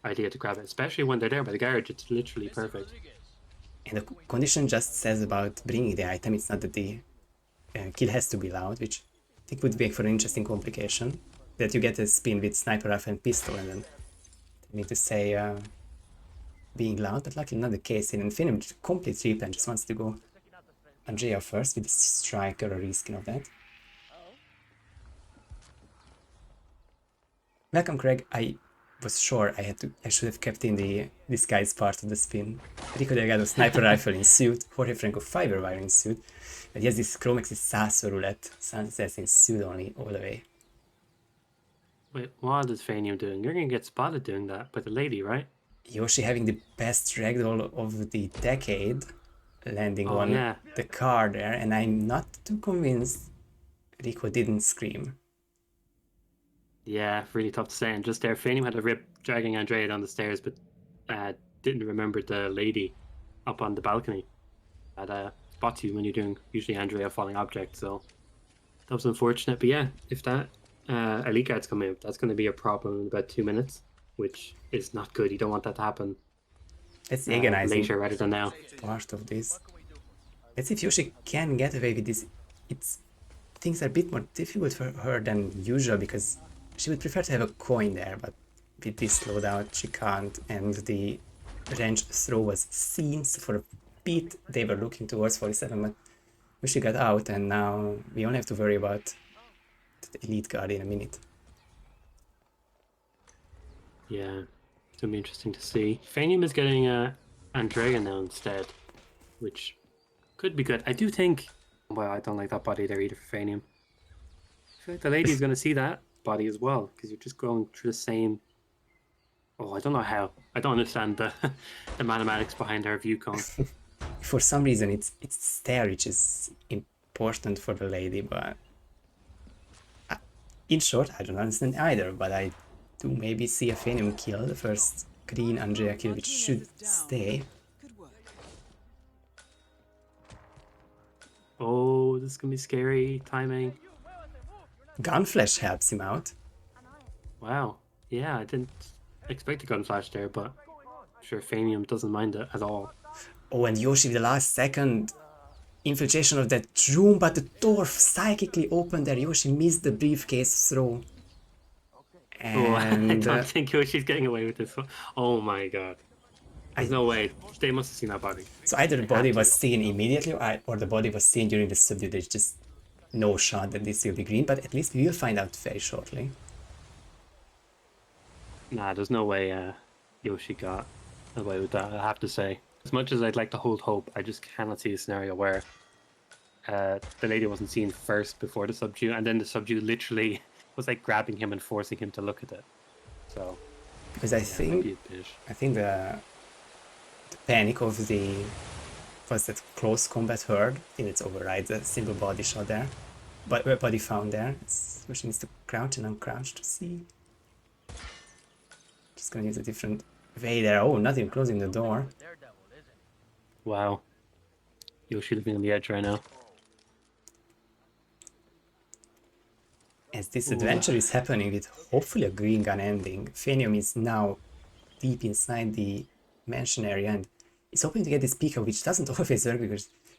idea to grab it, especially when they're there by the garage. It's literally perfect. And the condition just says about bringing the item. It's not that the kill has to be loud, which I think would make for an interesting complication. That you get a spin with sniper rifle and pistol, and then they need to say being loud, but luckily not the case. And Phanium complete replan, just wants to go Andrea first with the striker or reskin of that. Welcome, Craig. I was sure I should have kept in the disguise part of the spin. Rico Delgado sniper rifle in suit, Jorge Franco fiber wire in suit. But yes, this ChromeX is SASO Roulette. Sounds in suit only all the way. Wait, what is Phanium doing? You're gonna get spotted doing that by the lady, right? Yoshi having the best ragdoll of the decade, landing on the car there, and I'm not too convinced Rico didn't scream. Yeah, really tough to say. And just there, Phanium had a rip dragging Andrea down the stairs, but didn't remember the lady up on the balcony. That spots you when you're doing usually Andrea falling object, so that was unfortunate. But yeah, if that elite guard's coming up, that's going to be a problem in about 2 minutes, which is not good. You don't want that to happen. It's agonizing later rather than now. Part of this. Let's see if Yoshi can get away with this. Things are a bit more difficult for her than usual, because she would prefer to have a coin there, but with this loadout she can't, and the range throw was seen, so for a bit they were looking towards 47, but Yoshi got out, and now we only have to worry about the elite guard in a minute. Yeah, it's gonna be interesting to see. Phanium is getting Andrea now instead, which could be good. I do think. Well, I don't like that body there either for Phanium. I feel like the lady is gonna see that body as well because you're just going through the same. Oh, I don't know how. I don't understand the the mathematics behind her view cone. For some reason, it's stair which is important for the lady, but in short, I don't understand either. But I do maybe see a Phanium kill, the first green Andrea kill, which should stay. Oh, this is gonna be scary timing. Gunflash helps him out. Wow. Yeah, I didn't expect a gun flash there, but I'm sure Phanium doesn't mind it at all. Oh, and Yoshi with the last second infiltration of that room, but the door psychically opened there. Yoshi missed the briefcase throw. Oh, I And don't think Yoshi's getting away with this one. Oh my god. There's no way. They must have seen that body. so either the They body had was to. seen immediately or the body was seen during the subdue. There's just no shot that this will be green, but at least we will find out very shortly. Nah, there's no way Yoshi got away with that, I have to say. As much as I'd like to hold hope, I just cannot see a scenario where the lady wasn't seen first before the subdue, and then the subdue literally was like grabbing him and forcing him to look at it. So, Because I yeah, think maybe a bit. the panic of the was that close combat herd. I think it's override the single body shot there. But body found there. Yoshi needs to crouch and uncrouch to see. Just gonna use a different way there. Oh, not even closing the door. Wow. Yoshi living on the edge right now. As this adventure is happening with hopefully a green gun ending, Phanium is now deep inside the mansion area and is hoping to get this Pika, which doesn't always work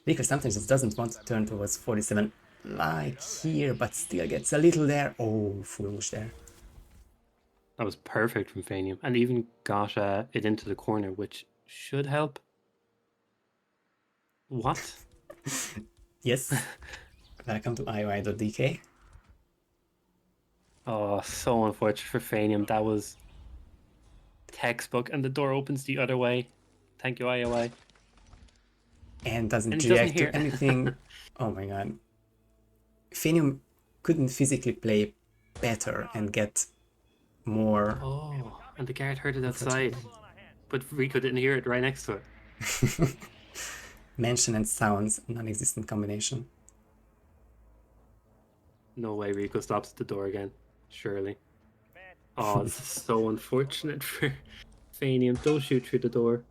because sometimes it doesn't want to turn towards 47 like here, but still gets a little there. Oh, foolish there. That was perfect from Phanium, and even got it into the corner, which should help. What? Yes. Welcome to IOI.dk. Oh, so unfortunate for Phanium. That was textbook, and the door opens the other way. Thank you, IOI. And doesn't And he doesn't react hear. to anything. Oh my god. Phanium couldn't physically play better and get more. Oh, and the guard heard it outside, but Rico didn't hear it right next to it. Mention and sounds, non-existent combination. No way Rico stops at the door again. Surely. Oh, this is so unfortunate for Phanium. Don't shoot through the door.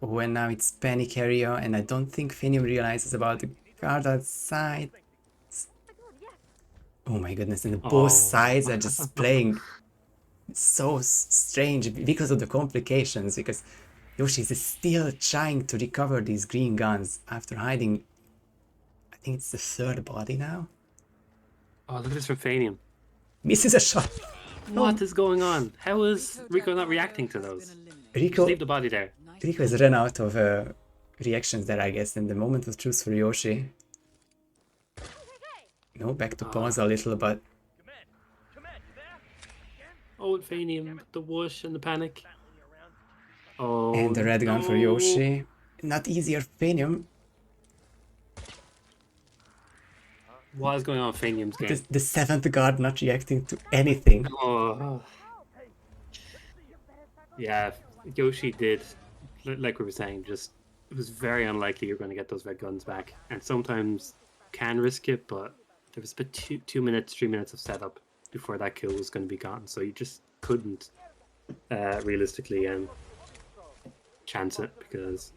Oh, and now it's panic area, and I don't think Phanium realizes about the guard outside. Oh my goodness, and both sides are just playing so strange because of the complications, because Yoshi is still trying to recover these green guns after hiding. I think it's the third body now. Oh, look at this from Phanium. Misses a shot. What is going on? How is Rico not reacting to those? Rico, Just leave the body there. Rico has run out of reactions there, I guess, and the moment of truth for Yoshi. No, back to pause a little, but Oh, Phanium, the whoosh and the panic. Oh, and the red gun for Yoshi. Not easier for Phanium. What is going on in Phanium's game? The seventh guard not reacting to anything. Oh. Yeah, Yoshi did, like we were saying, just it was very unlikely you're going to get those red guns back. And sometimes can risk it, but there was about 2 minutes, 3 minutes of setup before that kill was going to be gone. So you just couldn't realistically chance it, because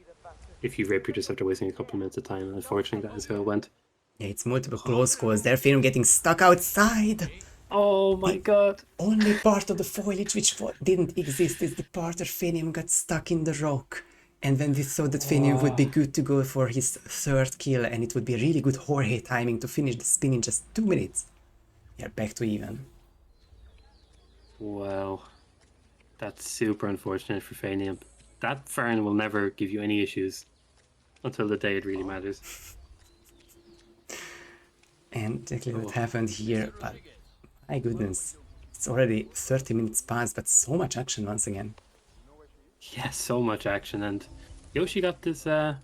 if you rip, you're just after wasting a couple of minutes of time. And unfortunately, that is how it went. Yeah, it's multiple close calls there. Phanium getting stuck outside. Oh my god. Only part of the foliage which didn't exist is the part where Phanium got stuck in the rock. And when we thought that Phanium would be good to go for his third kill and it would be really good Jorge timing to finish the spin in just 2 minutes. Yeah, back to even. Wow. That's super unfortunate for Phanium. That Farn will never give you any issues. until the day it really matters. And exactly what Oh. happened here, but my goodness, it's already 30 minutes past, but so much action once again. Yeah, so much action, and Yoshi got this soft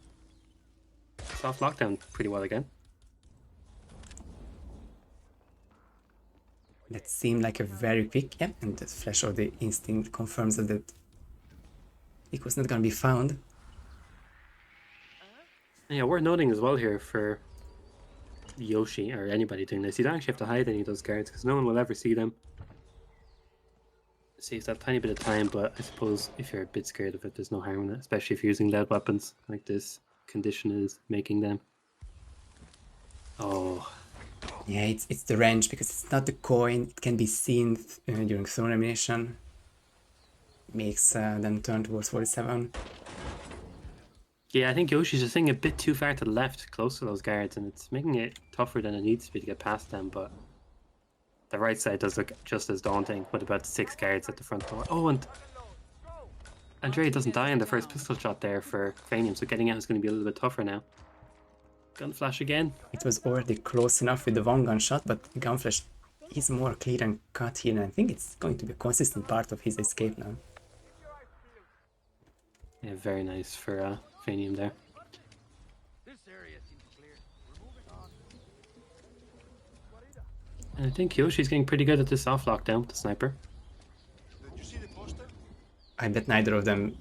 lockdown pretty well again. That seemed like a very quick, yeah, and the flash of the instinct confirms that it was not gonna be found. Yeah, worth noting as well here for Yoshi or anybody doing this, you don't actually have to hide any of those guards because no one will ever see them. Saves that tiny bit of time, but I suppose if you're a bit scared of it, there's no harm in it, especially if you're using lead weapons like this condition is making them. Oh. Yeah, it's the range because it's not the coin. It can be seen during throne animation. Makes them turn towards 47. Yeah, I think Yoshi's just sitting a bit too far to the left, close to those guards, and it's making it tougher than it needs to be to get past them, but the right side does look just as daunting with about 6 guards at the front door. Oh, and Andrea doesn't die in the first pistol shot there for Phanium, so getting out is going to be a little bit tougher now. Gun flash again. It was already close enough with the one gunshot, but Gunflash is more clear and cut here, and I think it's going to be a consistent part of his escape now. Yeah, very nice for Phanium there. And I think Yoshi's getting pretty good at this soft lockdown with the sniper. I bet neither of them...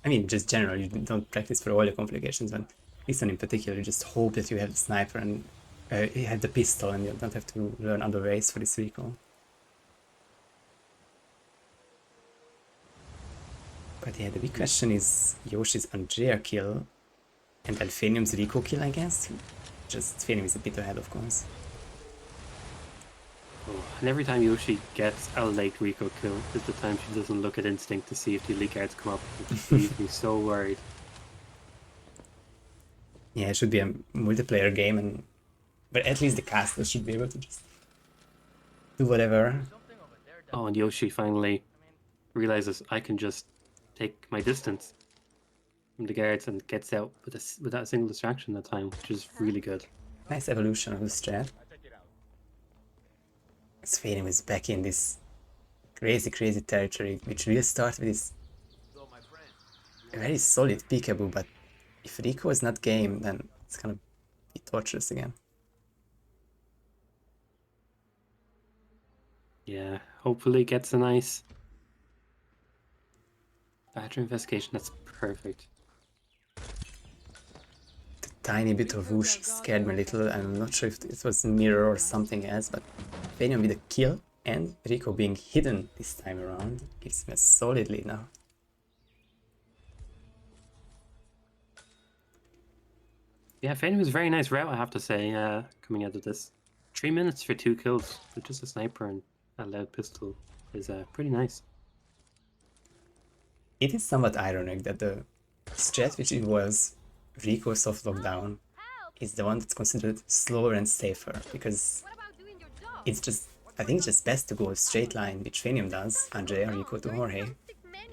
I mean, just generally, you don't practice for all the complications, but this one in particular, you just hope that you have the sniper and you have the pistol and you don't have to learn other ways for this recall. But yeah, the big question is Yoshi's Andrea kill and then Phanium's Rico kill, I guess. Just Phanium is a bit ahead, of course. Oh, and every time Yoshi gets a late Rico kill is the time she doesn't look at instinct to see if the elite guards come up. It just leaves me so worried. Yeah, it should be a multiplayer game, but at least the caster should be able to just do whatever. Oh, and Yoshi finally realizes I can just take my distance from the guards and gets out without a single distraction that time, which is really good. Nice evolution of the strat. Phanium is back in this crazy territory, which will start with this very solid peekaboo, but if Rico is not game, then it's gonna be torturous again. Yeah, hopefully gets a nice battery investigation. That's perfect. The tiny bit of whoosh scared me a little. I'm not sure if it was a mirror or something else, but Phanium with a kill and Rico being hidden this time around gives me a solid lead now. Yeah, Phanium was a very nice route, I have to say, coming out of this. 3 minutes for 2 kills with just a sniper and a loud pistol is pretty nice. It is somewhat ironic that the strat which involves Rico soft lockdown is the one that's considered slower and safer, because it's just, I think it's just best to go a straight line, which Phanium does, Andrea, Rico to Jorge,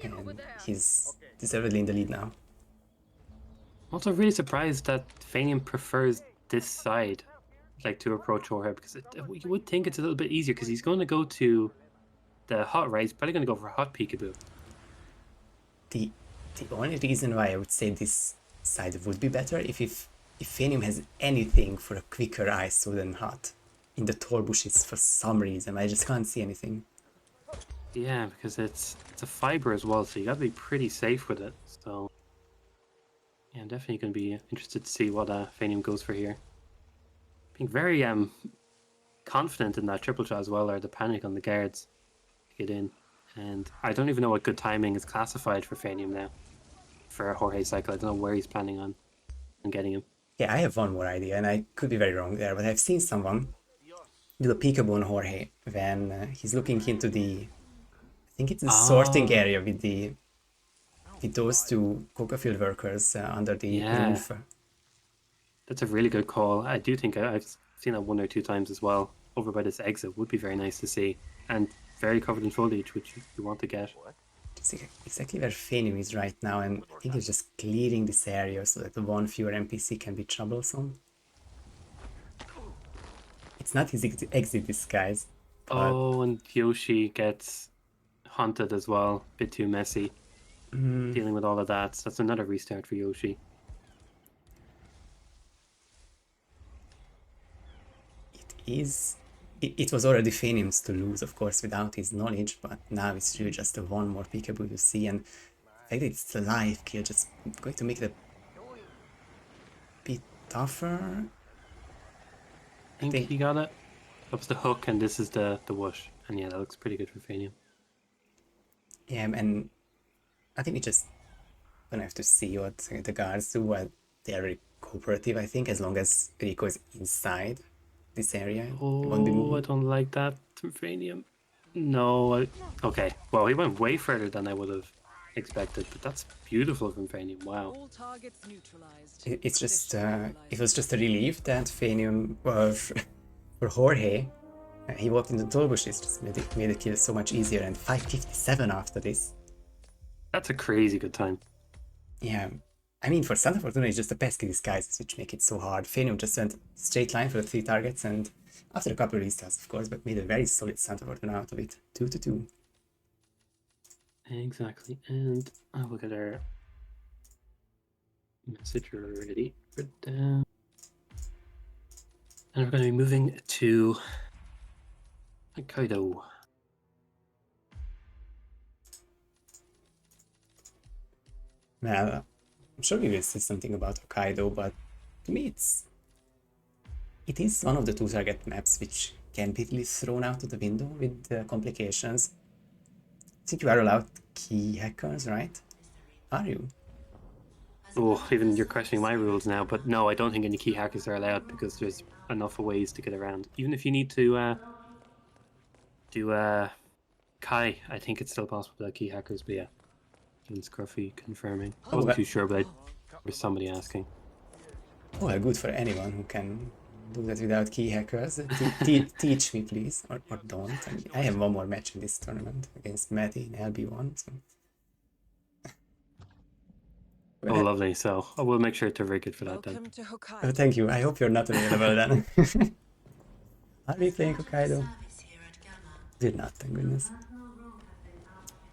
and he's deservedly in the lead now. I'm also really surprised that Phanium prefers this side, like to approach Jorge, because you would think it's a little bit easier because he's going to go to the hot right. He's probably going to go for a hot peekaboo. The only reason why I would say this side would be better if Phanium has anything for a quicker ISO than hot in the tall bushes for some reason. I just can't see anything. Yeah, because it's a fiber as well, so you got to be pretty safe with it. So yeah, I'm definitely going to be interested to see what Phanium goes for here. Being very confident in that triple shot as well, or the panic on the guards to get in. And I don't even know what good timing is classified for Phanium now. For a Jorge cycle, I don't know where he's planning on getting him. Yeah, I have one more idea, and I could be very wrong there, but I've seen someone do a peekaboo on Jorge when he's looking into the, I think it's the sorting area with those two coca field workers under the roof. That's a really good call. I do think I've seen that 1 or 2 times as well. Over by this exit would be very nice to see, and very covered in foliage, which you want to get. exactly where Phanium is right now, and I think he's just clearing this area so that the one fewer NPC can be troublesome. It's not his exit disguise, but Oh, and Yoshi gets hunted as well. Bit too messy. Dealing with all of that. So that's another restart for Yoshi. it was already Phanium's to lose, of course, without his knowledge, but now it's really just a one more peekaboo to see, and the fact that it's a live kill just going to make it a bit tougher. I think he got it. That was the hook, and this is the whoosh. And yeah, that looks pretty good for Phanium. Yeah, and I think we just gonna have to see what the guards do. Well, they are very cooperative, I think, as long as Rico is inside this area. He won't be Oh, I moving. don't like that from Phanium. No, okay. Well, he went way further than I would have expected, but that's beautiful from Phanium. Wow. All targets neutralized. It's just, it was just a relief that Phanium, for Jorge, he walked into the toll bushes, just made the kill so much easier, and 557 after this. That's a crazy good time. Yeah, I mean, for Santa Fortuna, it's just the pesky disguises which make it so hard. Phanium just went straight line for the 3 targets, and after a couple of restarts, of course, but made a very solid Santa Fortuna out of it. 2-2. Exactly. And I'll look at our message already. And we're going to be moving to Hokkaido. Well, I'm sure we will say something about Hokkaido, but to me it is one of the 2 target maps which can be easily thrown out of the window with complications. I think you are allowed key hackers, right? Are you? Oh, even you're questioning my rules now, but no, I don't think any key hackers are allowed because there's enough ways to get around. Even if you need to do Kai, I think it's still possible without key hackers, but yeah. And Scruffy confirming. I wasn't too sure, but there was somebody asking. Oh, well, good for anyone who can do that without key hackers. Teach me, please, or don't. I mean, I have one more match in this tournament against Matty in LB1, so... Oh, lovely. So I will make sure to rig it for that then. Welcome to Oh, Hokkaido. thank you. I hope you're not available then. Are we playing Hokkaido? We're not, thank goodness.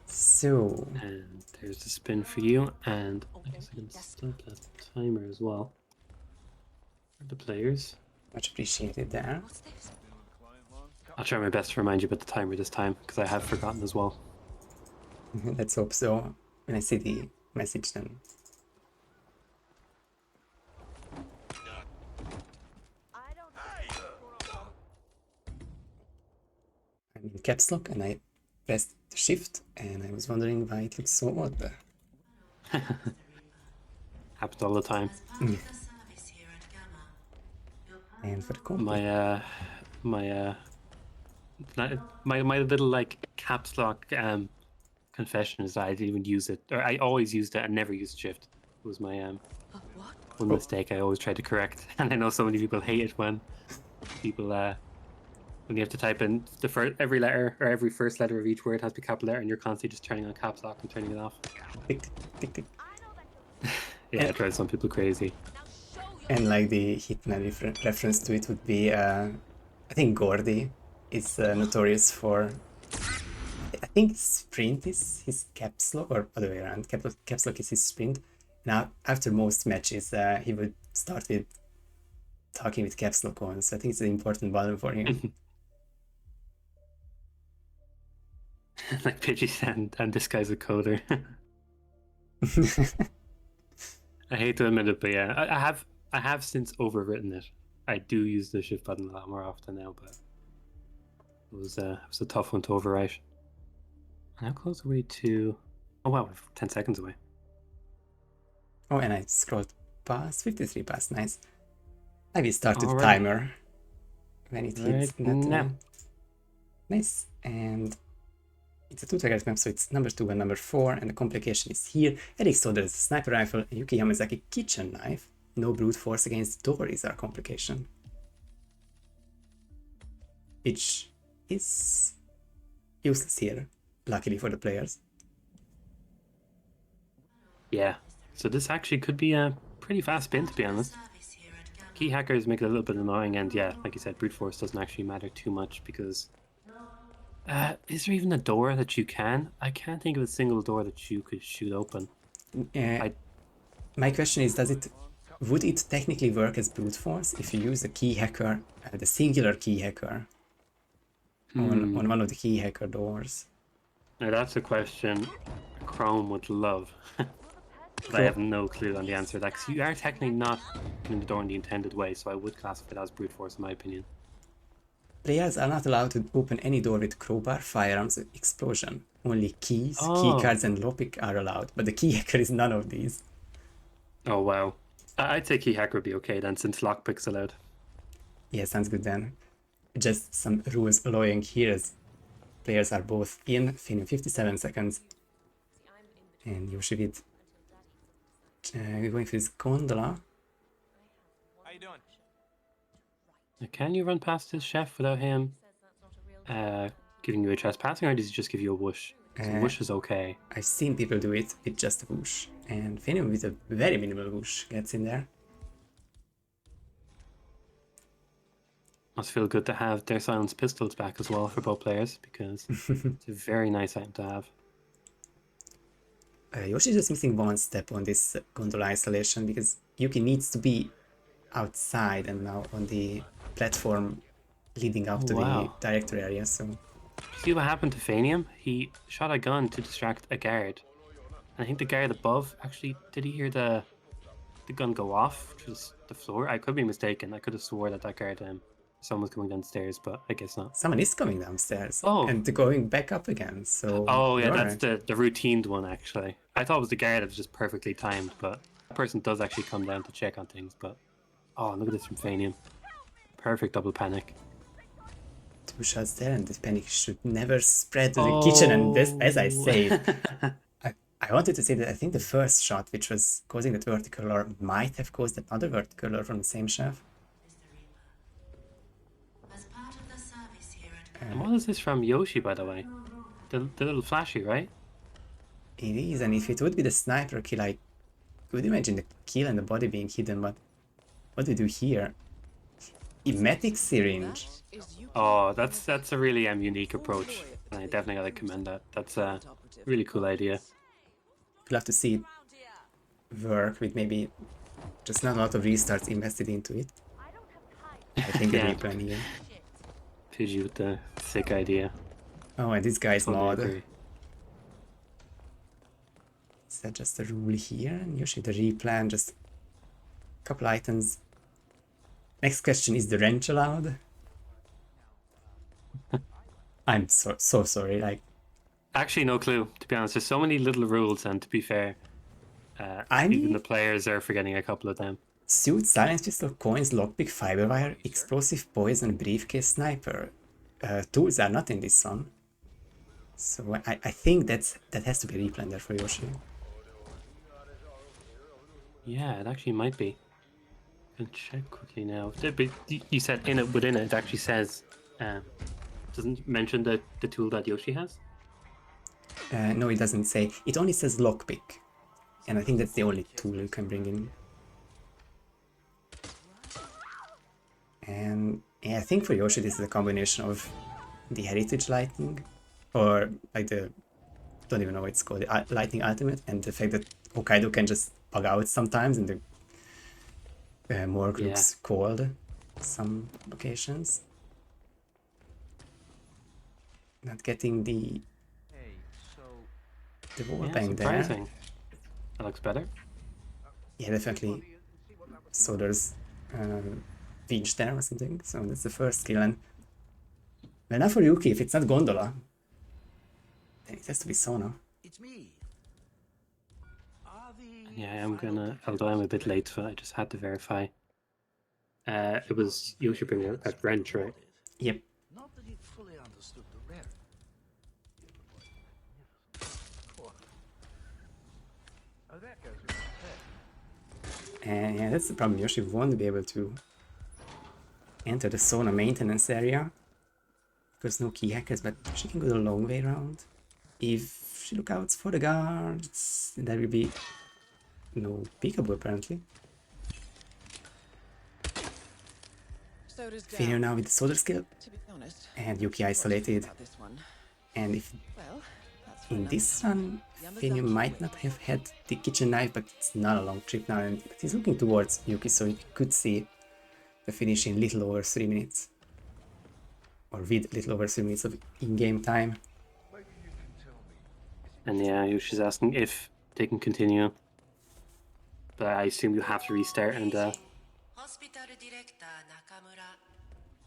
So... And there's the spin for you, and I guess I can stop that timer as well. For the players. Much appreciated there. What's this? I'll try my best to remind you about the timer this time, because I have forgotten as well. Let's hope so. When I see the message then. I'm in caps lock and I pressed shift and I was wondering why it looks so odd. Happens all the time. And for the comp, My little like caps lock confession is that I didn't even use it, or I always used it and never used shift. It was my What? one mistake I always tried to correct, and I know so many people hate it when people when you have to type in every letter or every first letter of each word has to be capital letter, and you're constantly just turning on caps lock and turning it off. tick, tick, tick. Yeah, it drives some people crazy. And like the Hitman reference to it would be, I think Gordy is notorious for, I think sprint is his caps lock, or other way around, caps lock is his sprint. Now, after most matches, he would start with talking with caps lock on, so I think it's an important button for him. Like Pidgey and this guy's a coder. I hate to admit it, but yeah, I have since overwritten it. I do use the shift button a lot more often now, but it was a tough one to overwrite. And how close are we to? Oh wow, we're 10 seconds away. Oh, and I scrolled past 53 past. Nice. I will start the Alright. timer when it hits Right that. now. Nice. And it's a 2 target map, so it's number 2 and number 4, and the complication is here. Eric Soder is a sniper rifle, and Yuki Yamazaki kitchen knife. No brute force against door is our complication. Which is useless here, luckily for the players. Yeah. So this actually could be a pretty fast spin, to be honest. Key hackers make it a little bit annoying, and yeah, like you said, brute force doesn't actually matter too much because is there even a door that you can? I can't think of a single door that you could shoot open. Uh, I my question is, would it technically work as brute force if you use the key hacker, the singular key hacker, on one of the key hacker doors? Now that's a question Chrome would love, but I Cro have no clue on the answer to that because you are technically not opening the door in the intended way, so I would classify it as brute force in my opinion. Players are not allowed to open any door with crowbar, firearms, or explosion. Only keys, Oh, keycards, and lockpick are allowed, but the key hacker is none of these. oh wow. I'd say key hacker would be okay then, since lockpick's allowed. Yeah, sounds good then. Just some rules allowing here as players are both in, Phanium 57 seconds, and Yoshi with going for his gondola. How you doing? Can you run past his chef without him giving you a trespassing, or does he just give you a whoosh? So whoosh is okay. I've seen people do it with just a whoosh, and Phanium with a very minimal whoosh gets in there. Must feel good to have their silenced pistols back as well for both players, because it's a very nice item to have. Yoshi's just missing one step on this gondola isolation because Yuki needs to be outside and now on the platform leading up to the Wow. director area, so See what happened to Phanium? He shot a gun to distract a guard. And I think the guard above, actually, did he hear the gun go off, which was the floor? I could be mistaken. I could have swore that guard, someone was coming downstairs, but I guess not. someone is coming downstairs Oh, and going back up again, so oh yeah, you're that's right. the routined one, actually. I thought it was the guard that was just perfectly timed, but that person does actually come down to check on things, but... Oh, look at this from Phanium. Perfect double panic. Two shots there, and the panic should never spread to the kitchen, and this, as I said, I wanted to say that I think the first shot, which was causing that vertical lure, might have caused another vertical lure from the same chef. And what is this from Yoshi, by the way? The little flashy, right? It is, and if it would be the sniper kill, I could imagine the kill and the body being hidden, but what do we do here? Emetic syringe. Oh, that's a really unique approach. And I definitely gotta commend that. That's a really cool idea. We'll have to see it work with maybe just not a lot of restarts invested into it. I think Yeah. the replan here. Pidgey with the sick idea. Oh, and this guy's Totally mod. agree. Is that just a rule here? And usually the replan, just a couple items. Next question, is the wrench allowed? I'm so sorry, like... Actually, no clue, to be honest. There's so many little rules, and to be fair, I even mean, the players are forgetting a couple of them. suit, silence pistol, coins, lockpick, fiber wire, explosive, poison, briefcase, sniper. Tools are not in this one. So I think that has to be replan there for Yoshi. Yeah, it actually might be. I'll check quickly now. But you said in it, within it, it actually says, doesn't mention the tool that Yoshi has? No, it doesn't say. It only says lockpick. And I think that's the only tool you can bring in. And yeah, I think for Yoshi this is a combination of the heritage lightning, or like the, don't even know what it's called, the lightning ultimate, and the fact that Hokkaido can just bug out sometimes and the more groups called some locations. Not getting the wall bang there. Surprising. That looks better. Yeah, definitely. So there's Finch there or something. So that's the first skill. And well, now for Yuki, if it's not Gondola, then it has to be Sona. It's me. Yeah, I'm gonna, although I'm a bit late, so I just had to verify. It was Yoshi bringing out that wrench, right? Yep. Not that he fully understood the rarity. Oh, that goes with my head. And yeah, that's the problem. Yoshi won't be able to enter the Sona maintenance area because no key hackers, but she can go the long way around. If she looks out for the guards, there will be No peekaboo apparently. Soda's Phanium down. now with the soldier skill, To be honest, and Yuki I'm not sure isolated. about this one. And if Well, that's for in another this time. run, Phanium might not have had the kitchen knife, but it's not a long trip now, and but he's looking towards Yuki, so he could see the finish in little over 3 minutes. Or with little over 3 minutes of in-game time. Maybe you can tell me. And yeah, Yoshi's asking if they can continue. But I assume you have to restart and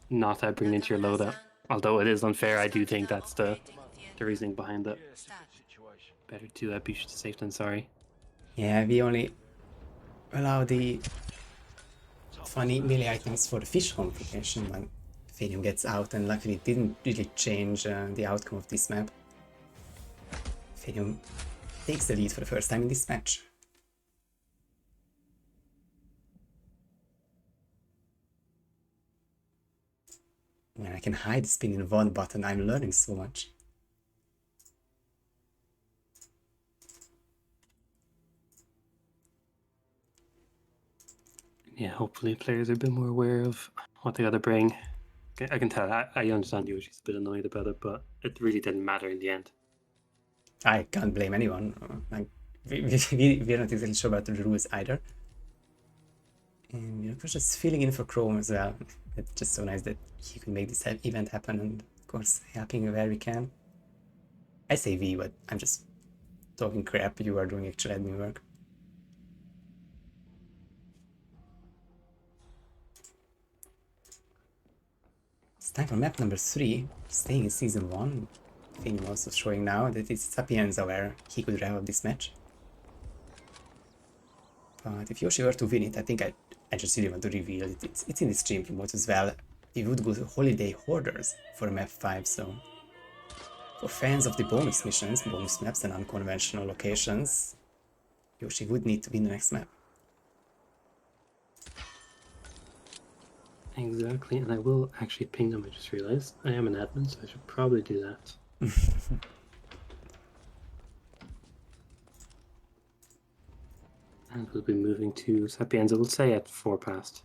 not bring it into your loadout. Although it is unfair, I do think that's the reasoning behind it. Yes, it's a good situation. Better to be safe than sorry. Yeah, we only allow the funny melee items for the fish complication when Phanium gets out, and luckily it didn't really change the outcome of this map. Phanium takes the lead for the first time in this match. When I can hide the spin in one button, I'm learning so much. Yeah, hopefully players are a bit more aware of what they gotta bring. I can tell, I understand Yoshi's a bit annoyed about it, but it really didn't matter in the end. I can't blame anyone. Like, we're not exactly sure about the rules either. And we're just filling in for Chrome as well. It's just so nice that he could make this event happen, and of course helping where we can. I say we, but I'm just talking crap. You are doing actual admin work. It's time for map number 3, staying in season 1. Phanium also showing now that it's Sapienza where he could wrap up this match. But if Yoshi were to win it, I think I just really want to reveal it. It's in the stream promote as well. We would go to Holiday Hoarders for map 5, so for fans of the bonus missions, bonus maps and unconventional locations, Yoshi would need to win the next map. Exactly, and I will actually ping them, I just realized. I am an admin, so I should probably do that. And we'll be moving to Sapienza, we'll say at 4 past.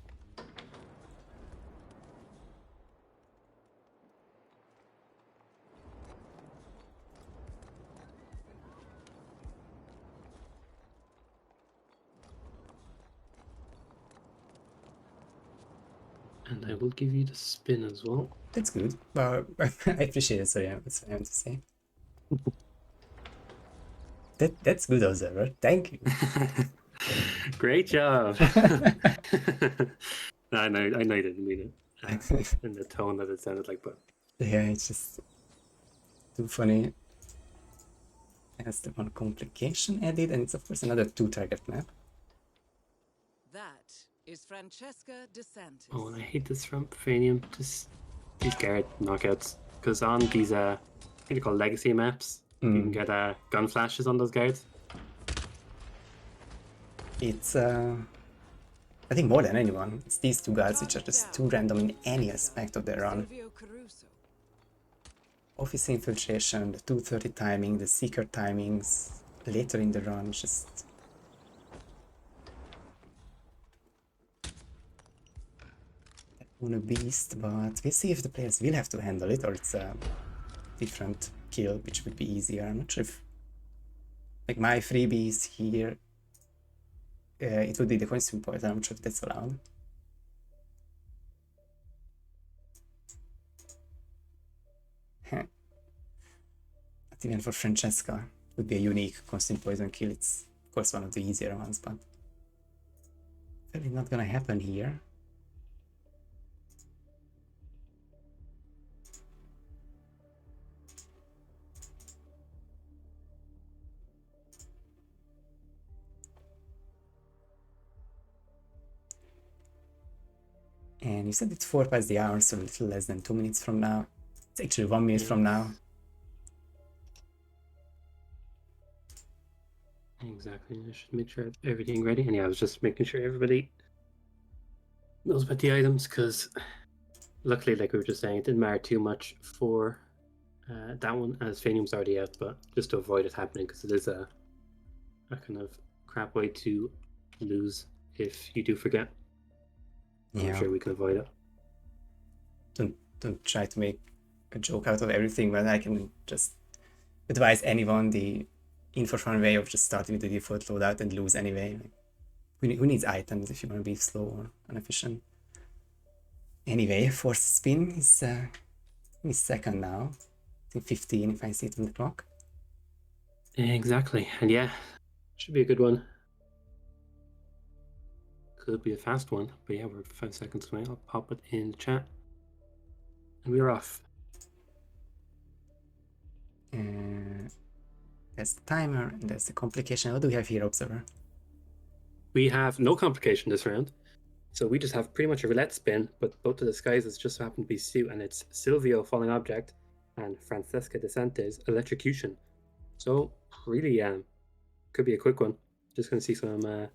And I will give you the spin as well. That's good. Well, I appreciate it, so yeah, that's what I have to say. That's good, observer. Thank you. Great job. No, I know you didn't mean it in the tone that it sounded like, but Yeah, it's just too funny. Has the one complication added, and it's of course another 2-target map. That is Francesca DeSantis. oh, and I hate this from Phanium. Just these guard knockouts, because on these I think they're called legacy maps, you can get gun flashes on those guards. It's I think more than anyone, it's these 2 guards which are just too random in any aspect of their run. Silvio Caruso. Office infiltration, the 2:30 timing, the seeker timings later in the run, just on a beast. But we'll see if the players will have to handle it, or it's a different kill which would be easier. I'm not sure if, like, my freebies here, it would be the consume point. I'm not sure if that's allowed. But even for Francesca, it would be a unique constant poison kill. It's of course one of the easier ones, but probably not gonna happen here. And you said it's 4 past the hour, so a little less than 2 minutes from now. It's actually 1 minute from now. Exactly. I should make sure everything ready. And yeah, I was just making sure everybody knows about the items, because luckily, like we were just saying, it didn't matter too much for that one, as Phanium's already out, but just to avoid it happening, because it is a kind of crap way to lose if you do forget. Yeah. I'm sure we can avoid it. Don't try to make a joke out of everything, but I can just advise anyone the info-fun way of just starting with the default loadout and lose anyway. Who needs items if you want to be slow or inefficient? Anyway, fourth spin is second now. I think 15 if I see it on the clock. Exactly, and yeah, should be a good one. Could be a fast one, but yeah, we're 5 seconds away. I'll pop it in the chat. And we're off. That's the timer, and that's the complication. What do we have here, Observer? We have no complication this round. So we just have pretty much a roulette spin, but both of the disguises just so happen to be Sue, and it's Silvio Falling Object and Francesca DeSantis Electrocution. So really could be a quick one. Just going to see some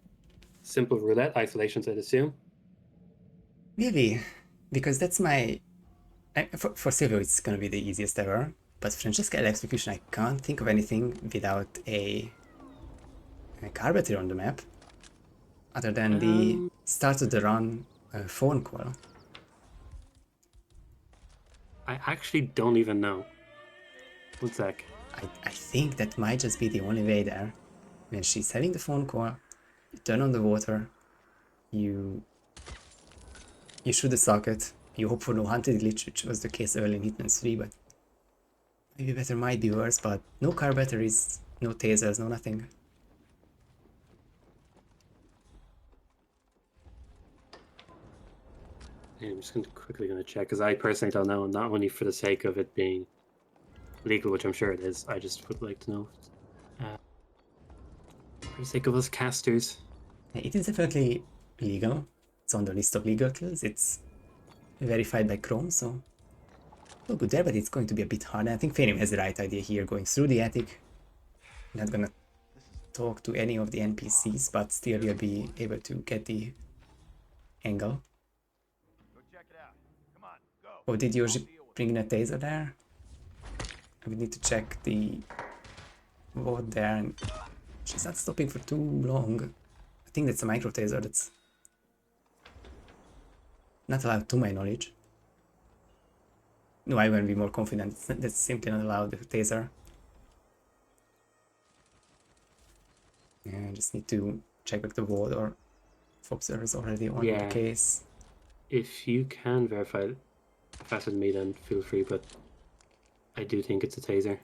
simple roulette isolations, I'd assume. Really? Because that's my... For Silvio, it's going to be the easiest ever. But Francesca Electrocution, I can't think of anything without a car battery on the map. Other than the start of the run phone call. I actually don't even know. 1 sec. I think that might just be the only way there. When she's having the phone call, you turn on the water, you shoot the socket, you hope for no hunted glitch, which was the case early in Hitman 3, but maybe better might be worse, but no car batteries, no tasers, no nothing. I'm just quickly going to check, because I personally don't know, not only for the sake of it being legal, which I'm sure it is, I just would like to know. For the sake of us casters. It is definitely legal. It's on the list of legal kills. It's verified by Chrome, so no good there, but it's going to be a bit hard. I think Phanium has the right idea here, going through the attic. Not gonna talk to any of the NPCs, but still you'll be able to get the angle. Oh, did Yoshi bring in a taser there? I would need to check the vote there, and she's not stopping for too long. I think that's a micro taser, that's not allowed to my knowledge. No, I want to be more confident. That's simply not allowed, the taser. Yeah, I just need to check back the vote or if Observer is already on the case. If you can verify it faster than me, then feel free, but I do think it's a taser.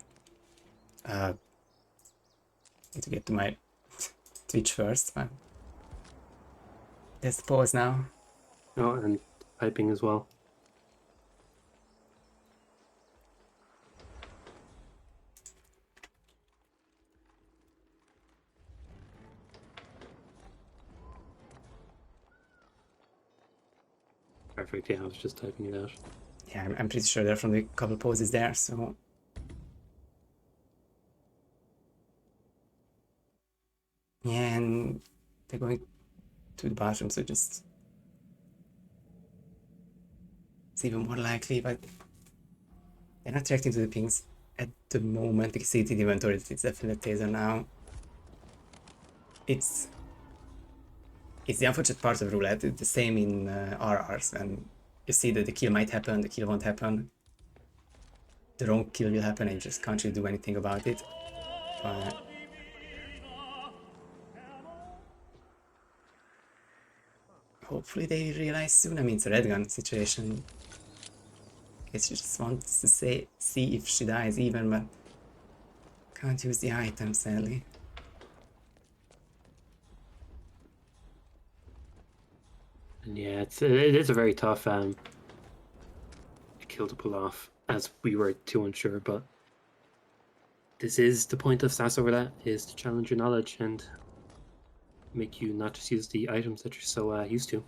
Need to get to my Twitch first, but there's the pause now. Oh, and piping as well. Perfect, yeah, I was just typing it out. Yeah, I'm pretty sure they're from the couple poses there, so... Yeah, and they're going to the bathroom, so just... It's even more likely, but... They're not reacting to the pings at the moment. You can see it in the inventory that it's definitely a taser now. It's the unfortunate part of roulette. It's the same in RRs, and you see that the kill might happen, the kill won't happen. The wrong kill will happen and you just can't really do anything about it. But hopefully they realize soon. I mean, it's a red gun situation. I guess she just wants to see if she dies even, but can't use the item, sadly. And yeah, it is a very tough kill to pull off, as we were too unsure, but this is the point of SASO Roulette, is to challenge your knowledge and make you not just use the items that you're so used to.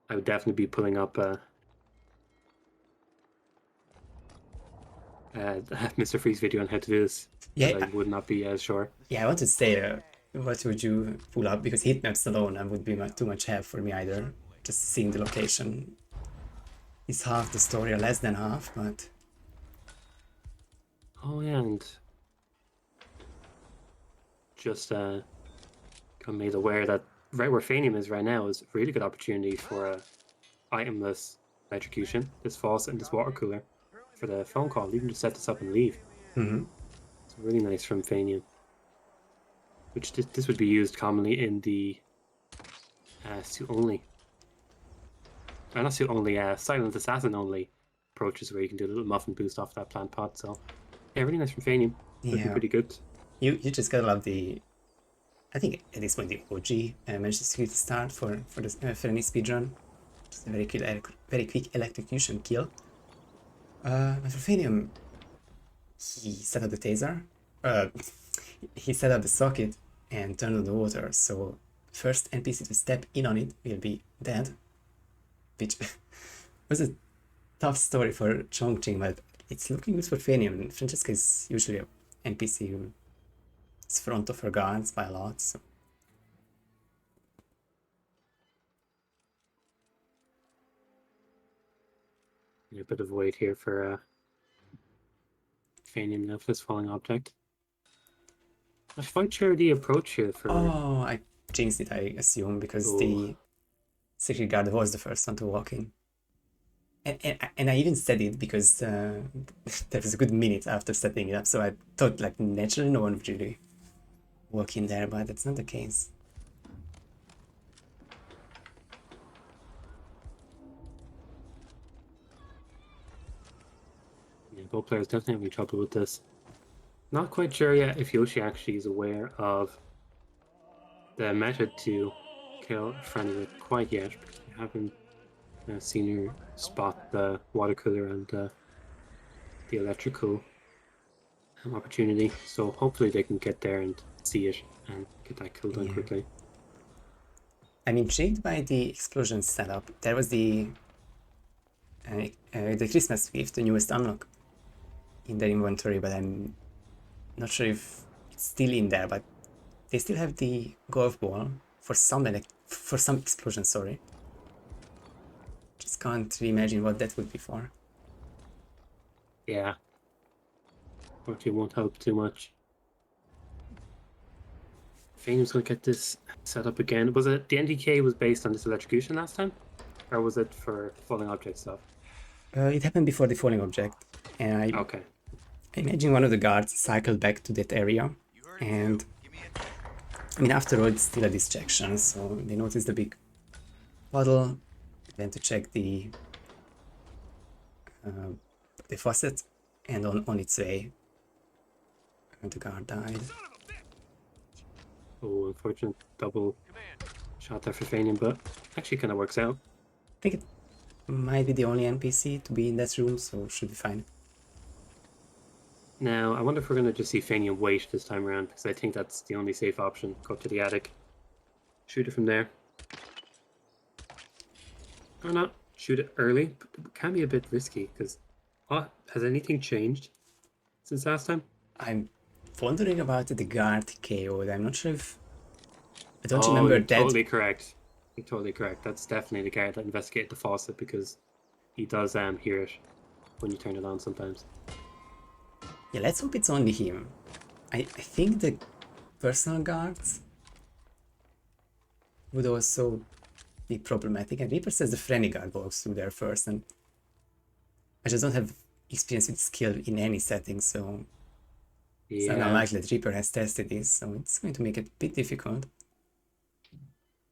I would definitely be pulling up Mr. Free's video on how to do this. Yeah, I would not be as sure. Yeah, I wanted to say, what would you pull up? Because heat maps alone would be too much help for me either. Just seeing the location is half the story, or less than half, but... Oh yeah, and just got made aware that right where Phanium is right now is a really good opportunity for a itemless electrocution. This faucet and this water cooler for the phone call. You can just set this up and leave. Mm-hmm. It's really nice from Phanium. Which this would be used commonly in the suit only. Not suit only, silent assassin only approaches where you can do a little muffin boost off that plant pot. So yeah, really nice from Phanium. Looking Yeah. pretty good. You just gotta love the. I think at this point the OG Manchester Security start for any speedrun. Just a very quick electrocution kill. But for Phanium, he set up the taser. He set up the socket and turned on the water. So first NPC to step in on it will be dead, which was a tough story for Chongqing, but it's looking good for Phanium. Francesca is usually an NPC who is front of her guards by a lot. So. A bit of weight here for Phanium now for this falling object. I'm quite sure the approach here for. Oh, I jinxed it, I assume, because the security guard was the first one to walk in. And I even said it because there was a good minute after setting it up, so I thought like naturally no one would really walk in there, but that's not the case. Yeah, both players definitely having trouble with this. Not quite sure yet if Yoshi actually is aware of the method to kill Franny with quite yet, because we haven't seen her spot the water cooler and the electrical opportunity. So hopefully they can get there and see it and get that kill done quickly. I'm intrigued by the explosion setup. There was the Christmas gift, the newest unlock, in their inventory, but I'm not sure if it's still in there. But they still have the golf ball for some explosion. Sorry, just can't reimagine what that would be for. Yeah, hopefully won't help too much. Phanium's gonna get this set up again. Was it the NDK was based on this electrocution last time, or was it for falling object stuff? It happened before the falling object, and I imagine one of the guards cycled back to that area, and I mean, after all, it's still a distraction, so they noticed the big puddle, went to check the faucet, and on its way, the guard died. Oh, unfortunate double shot there for Phanium, but actually kind of works out. I think it might be the only NPC to be in that room, so should be fine. Now, I wonder if we're going to just see Phanium wait this time around, because I think that's the only safe option. Go up to the attic, shoot it from there. Or not, shoot it early, but it can be a bit risky, because has anything changed since last time? I'm wondering about the guard KO. I'm not sure if... I don't remember you're that. Totally correct. You're totally correct. That's definitely the guard that investigated the faucet, because he does hear it when you turn it on sometimes. Yeah, let's hope it's only him. I think the personal guards would also be problematic, and Reaper says the friendly guard walks through there first, and I just don't have experience with skill in any setting, so it's not unlikely that Reaper has tested this, so it's going to make it a bit difficult.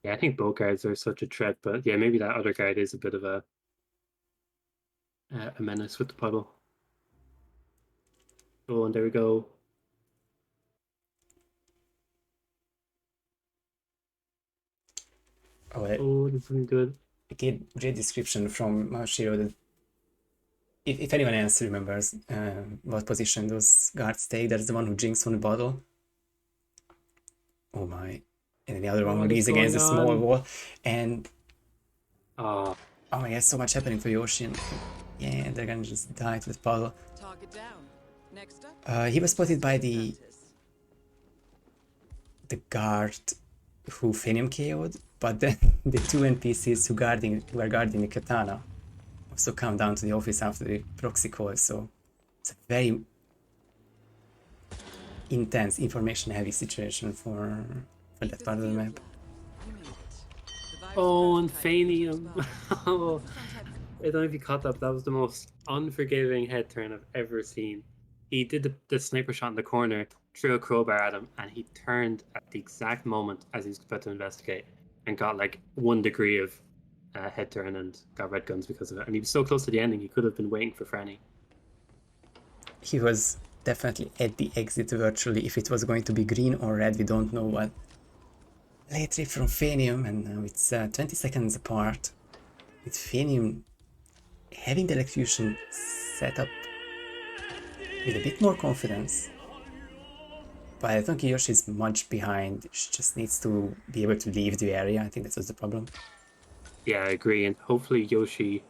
Yeah, I think both guards are such a threat, but yeah, maybe that other guard is a bit of a menace with the puddle. Oh, and there we go. Oh, this isn't good. Again, great description from Mashiro that if anyone else remembers what position those guards take, that's the one who jinks on the bottle. Oh my. And then the other one leans against a small wall. And oh my god, so much happening for Yoshi. And, yeah, they're gonna just die to the puddle. Target down. Next up. He was spotted by the guard who Phanium KO'd, but then the two NPCs who were guarding the katana also come down to the office after the proxy call, so it's a very intense, information-heavy situation for that part of the map. You made it. The virus Oh, and prototype will be close Phanium. by. Oh, Some type of I don't know if you caught that. That was the most unforgiving head turn I've ever seen. He did the sniper shot in the corner, threw a crowbar at him, and he turned at the exact moment as he was about to investigate and got like 1 degree of head turn and got red guns because of it. And he was so close to the ending, he could have been waiting for Franny. He was definitely at the exit virtually. If it was going to be green or red, we don't know what. Late trip from Phanium, and now it's 20 seconds apart. With Phanium having the electrocution set up with a bit more confidence. But I think Yoshi is much behind. She just needs to be able to leave the area. I think that was the problem. Yeah, I agree. And hopefully Yoshi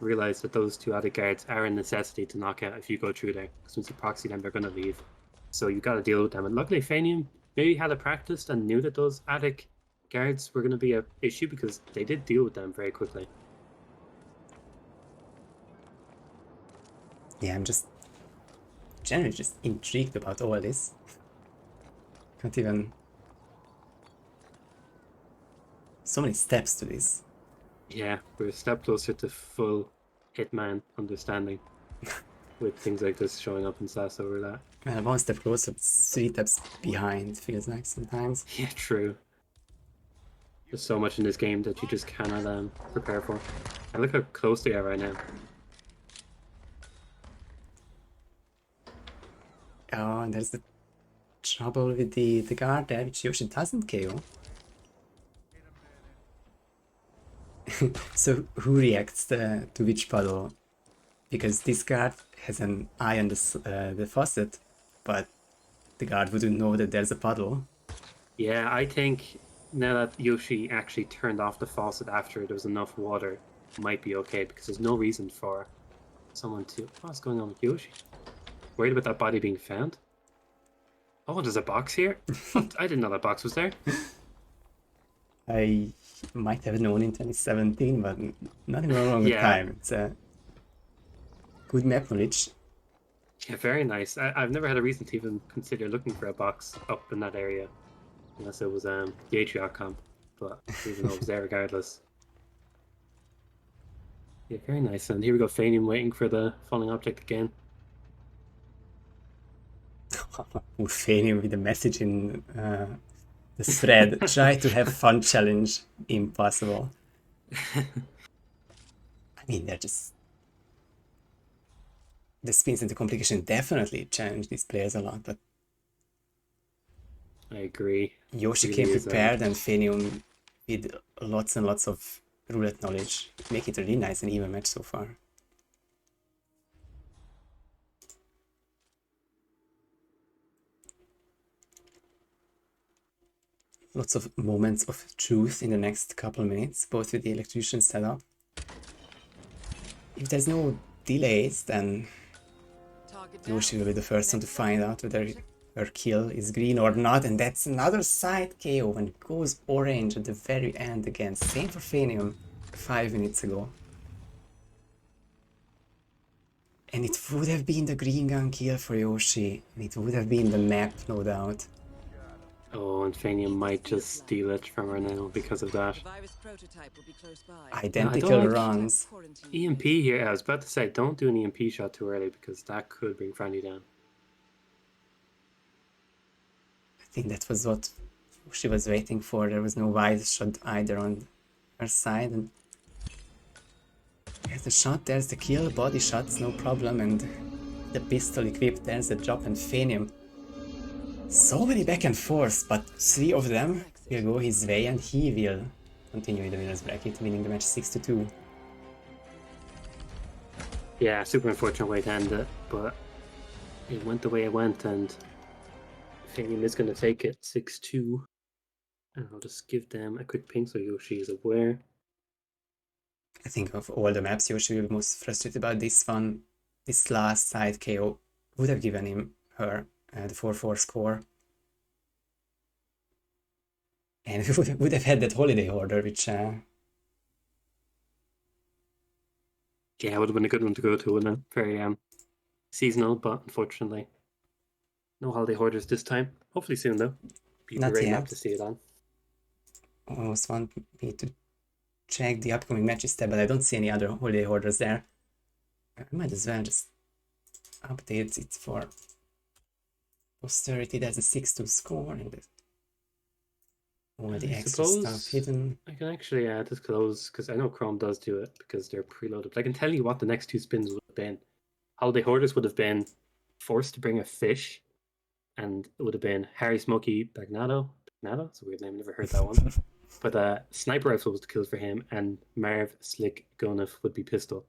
realized that those two attic guards are a necessity to knock out if you go through there. Because once you proxy them, they're going to leave. So you got to deal with them. And luckily, Phanium maybe had a practiced and knew that those attic guards were going to be an issue because they did deal with them very quickly. Yeah, I'm just generally just intrigued about all this. Can't even... So many steps to this. Yeah, we're a step closer to full Hitman understanding with things like this showing up in SASO Roulette. Well, one step closer, 3 steps behind, feels like sometimes. Yeah, true. There's so much in this game that you just cannot prepare for. And look how close they are right now. Oh, and there's the trouble with the guard there, which Yoshi doesn't KO. So who reacts to which puddle? Because this guard has an eye on the faucet, but the guard wouldn't know that there's a puddle. Yeah, I think now that Yoshi actually turned off the faucet after there was enough water, might be okay because there's no reason for someone to... What's going on with Yoshi? Worried about that body being found? Oh, there's a box here? What? I didn't know that box was there. I might have known in 2017, but not in a long Yeah. time. It's a good map knowledge. Yeah, very nice. I've never had a reason to even consider looking for a box up in that area. Unless it was the Atriot camp. But even though it was there regardless. Yeah, very nice. And here we go, Phanium waiting for the falling object again. Phanium with a message in the thread. Try to have fun challenge. Impossible. I mean, they're just... The spins and the complication definitely challenge these players a lot, but I agree. Yoshi Really came is, prepared and Phanium with lots and lots of roulette knowledge. Make it a really nice and even match so far. Lots of moments of truth in the next couple minutes, both with the electrocution setup. If there's no delays, then target down. Yoshi will be the first one to find out whether her kill is green or not, and that's another side KO when it goes orange at the very end again. Same for Phanium 5 minutes ago. And it would have been the green gun kill for Yoshi, and it would have been the map, no doubt. Oh, and Phanium might just steal it from her now because of that. The virus prototype will be close by. Identical like- runs. Quarantine. EMP here, I was about to say, don't do an EMP shot too early because that could bring Franny down. I think that was what she was waiting for. There was no wide shot either on her side. And there's the shot, there's the kill, body shots, no problem. And the pistol equipped, there's the drop, and Phanium. So many back and forth, but 3 of them will go his way and he will continue in the winner's bracket, winning the match 6-2. Yeah, super unfortunate way to end it, but it went the way it went, and Phanium is going to take it 6-2. And I'll just give them a quick ping so Yoshi is aware. I think of all the maps, Yoshi will be most frustrated about this one. This last side KO would have given her the 4-4 score. And we would have had that holiday order, which... Yeah, it would have been a good one to go to, wouldn't it? Very seasonal, but unfortunately No holiday hoarders this time. Hopefully soon though. Be a Not great yet. map to see it on. Almost want me to check the upcoming matches tab, but I don't see any other holiday hoarders there. I might as well just update it for posterity. There's a 6-2 score and all the I extra stuff suppose hidden. I can actually disclose, because I know Chrome does do it because they're preloaded. But I can tell you what the next two spins would have been. Holiday Hoarders would have been forced to bring a fish, and it would have been Harry Smokey Bagnado. Bagnado? That's a weird name, never heard that one. But Sniper Rifle was the kill for him, and Marv Slick Gunniff would be pistol.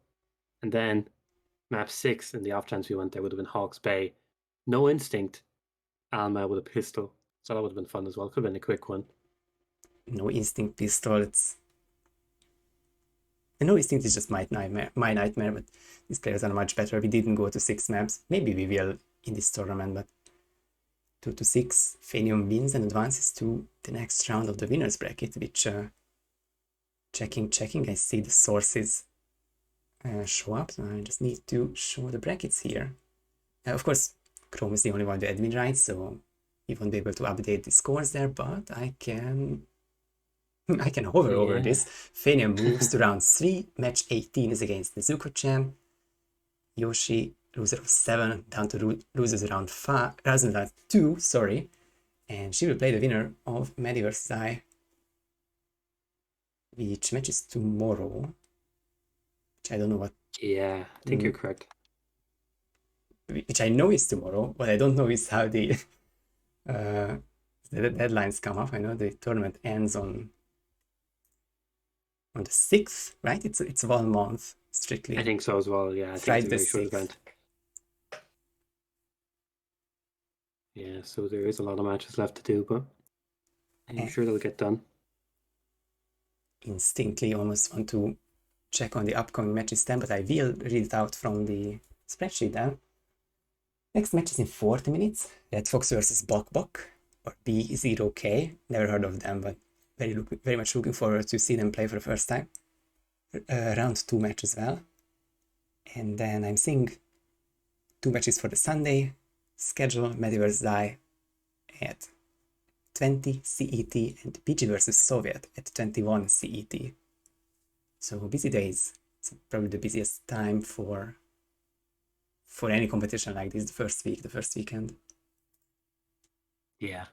And then map 6, in the off chance we went there, would have been Hawke's Bay. No Instinct, Alma with a pistol. So that would have been fun as well. Could have been a quick one. No Instinct pistol. It's... No Instinct is just my nightmare, but these players are much better. We didn't go to 6 maps. Maybe we will in this tournament, but 2 to 6, Phanium wins and advances to the next round of the winners bracket, which checking, I see the sources show up, so I just need to show the brackets here. Of course, Chrome is the only one with admin rights, so he won't be able to update the scores there, but I can hover over this. Phanium moves to round 3, match 18 is against Nezuko-chan. Yoshi, loser of 7, down to losers round 2, sorry. And she will play the winner of Maddie vs. I, which matches tomorrow. Which I don't know what... Yeah, I think you're correct. Which I know is tomorrow. What I don't know is how the deadlines come up. I know the tournament ends on the 6th, right? It's 1 month, strictly. I think so as well, yeah. I Friday think it's a the very short 6th. event. Yeah, so there is a lot of matches left to do, but I'm sure they'll get done. Instinctively almost want to check on the upcoming matches then, but I will read it out from the spreadsheet then. Next match is in 40 minutes. Red Fox versus Bok Bok, or B0K. Never heard of them, but very much looking forward to see them play for the first time. Round 2 match as well. And then I'm seeing 2 matches for the Sunday schedule. Maddie vs. I at 20 CET and PG vs. Soviet at 21 CET. So busy days. It's probably the busiest time for any competition like this, the first weekend. Yeah.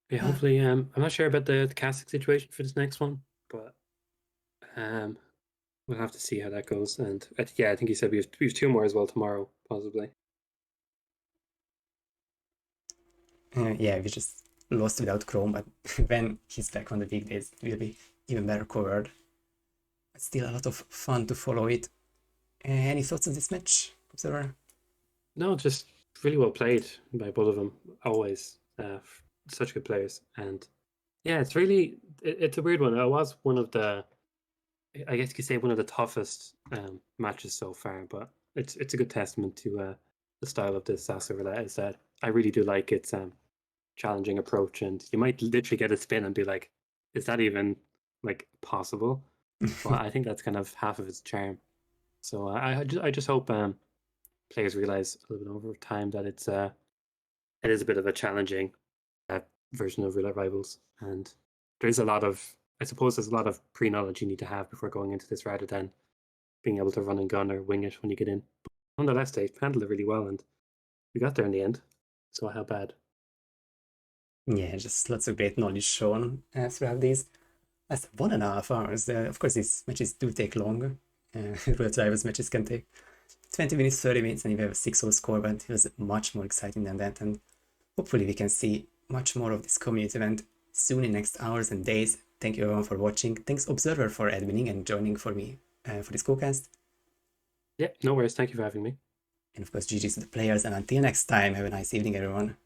Yeah, hopefully, I'm not sure about the casting situation for this next one, but we'll have to see how that goes. And I think you said we have 2 more as well tomorrow, possibly. Yeah, we just lost without Chrome, but when he's back on the weekdays, it will be even better covered. But still a lot of fun to follow it. Any thoughts on this match, Observer? No, just really well played by both of them. Always such good players, and yeah, it's really it's a weird one. It was one of the, I guess you could say, one of the toughest matches so far, but it's a good testament to the style of this SASO Roulette. Is that I really do like its challenging approach, and you might literally get a spin and be like, is that even like possible? But I think that's kind of half of its charm. So I just hope players realize a little bit over time that it is a bit of a challenging version of Roulette Rivals, and there's a lot of, I suppose there's a lot of pre-knowledge you need to have before going into this, rather than being able to run and gun or wing it when you get in. But nonetheless, they handled it really well, and we got there in the end. So how bad? Yeah, just lots of great knowledge shown throughout these. That's 1.5 hours. Of course, these matches do take longer. Roulette Rivals matches can take 20 minutes, 30 minutes, and you have a 6-0 score, but it was much more exciting than that, and hopefully we can see much more of this community event soon in next hours and days. Thank you everyone for watching. Thanks Observer for adminning and joining for me for this co-cast. Yeah, no worries. Thank you for having me. And of course, GG's to the players, and until next time, have a nice evening everyone.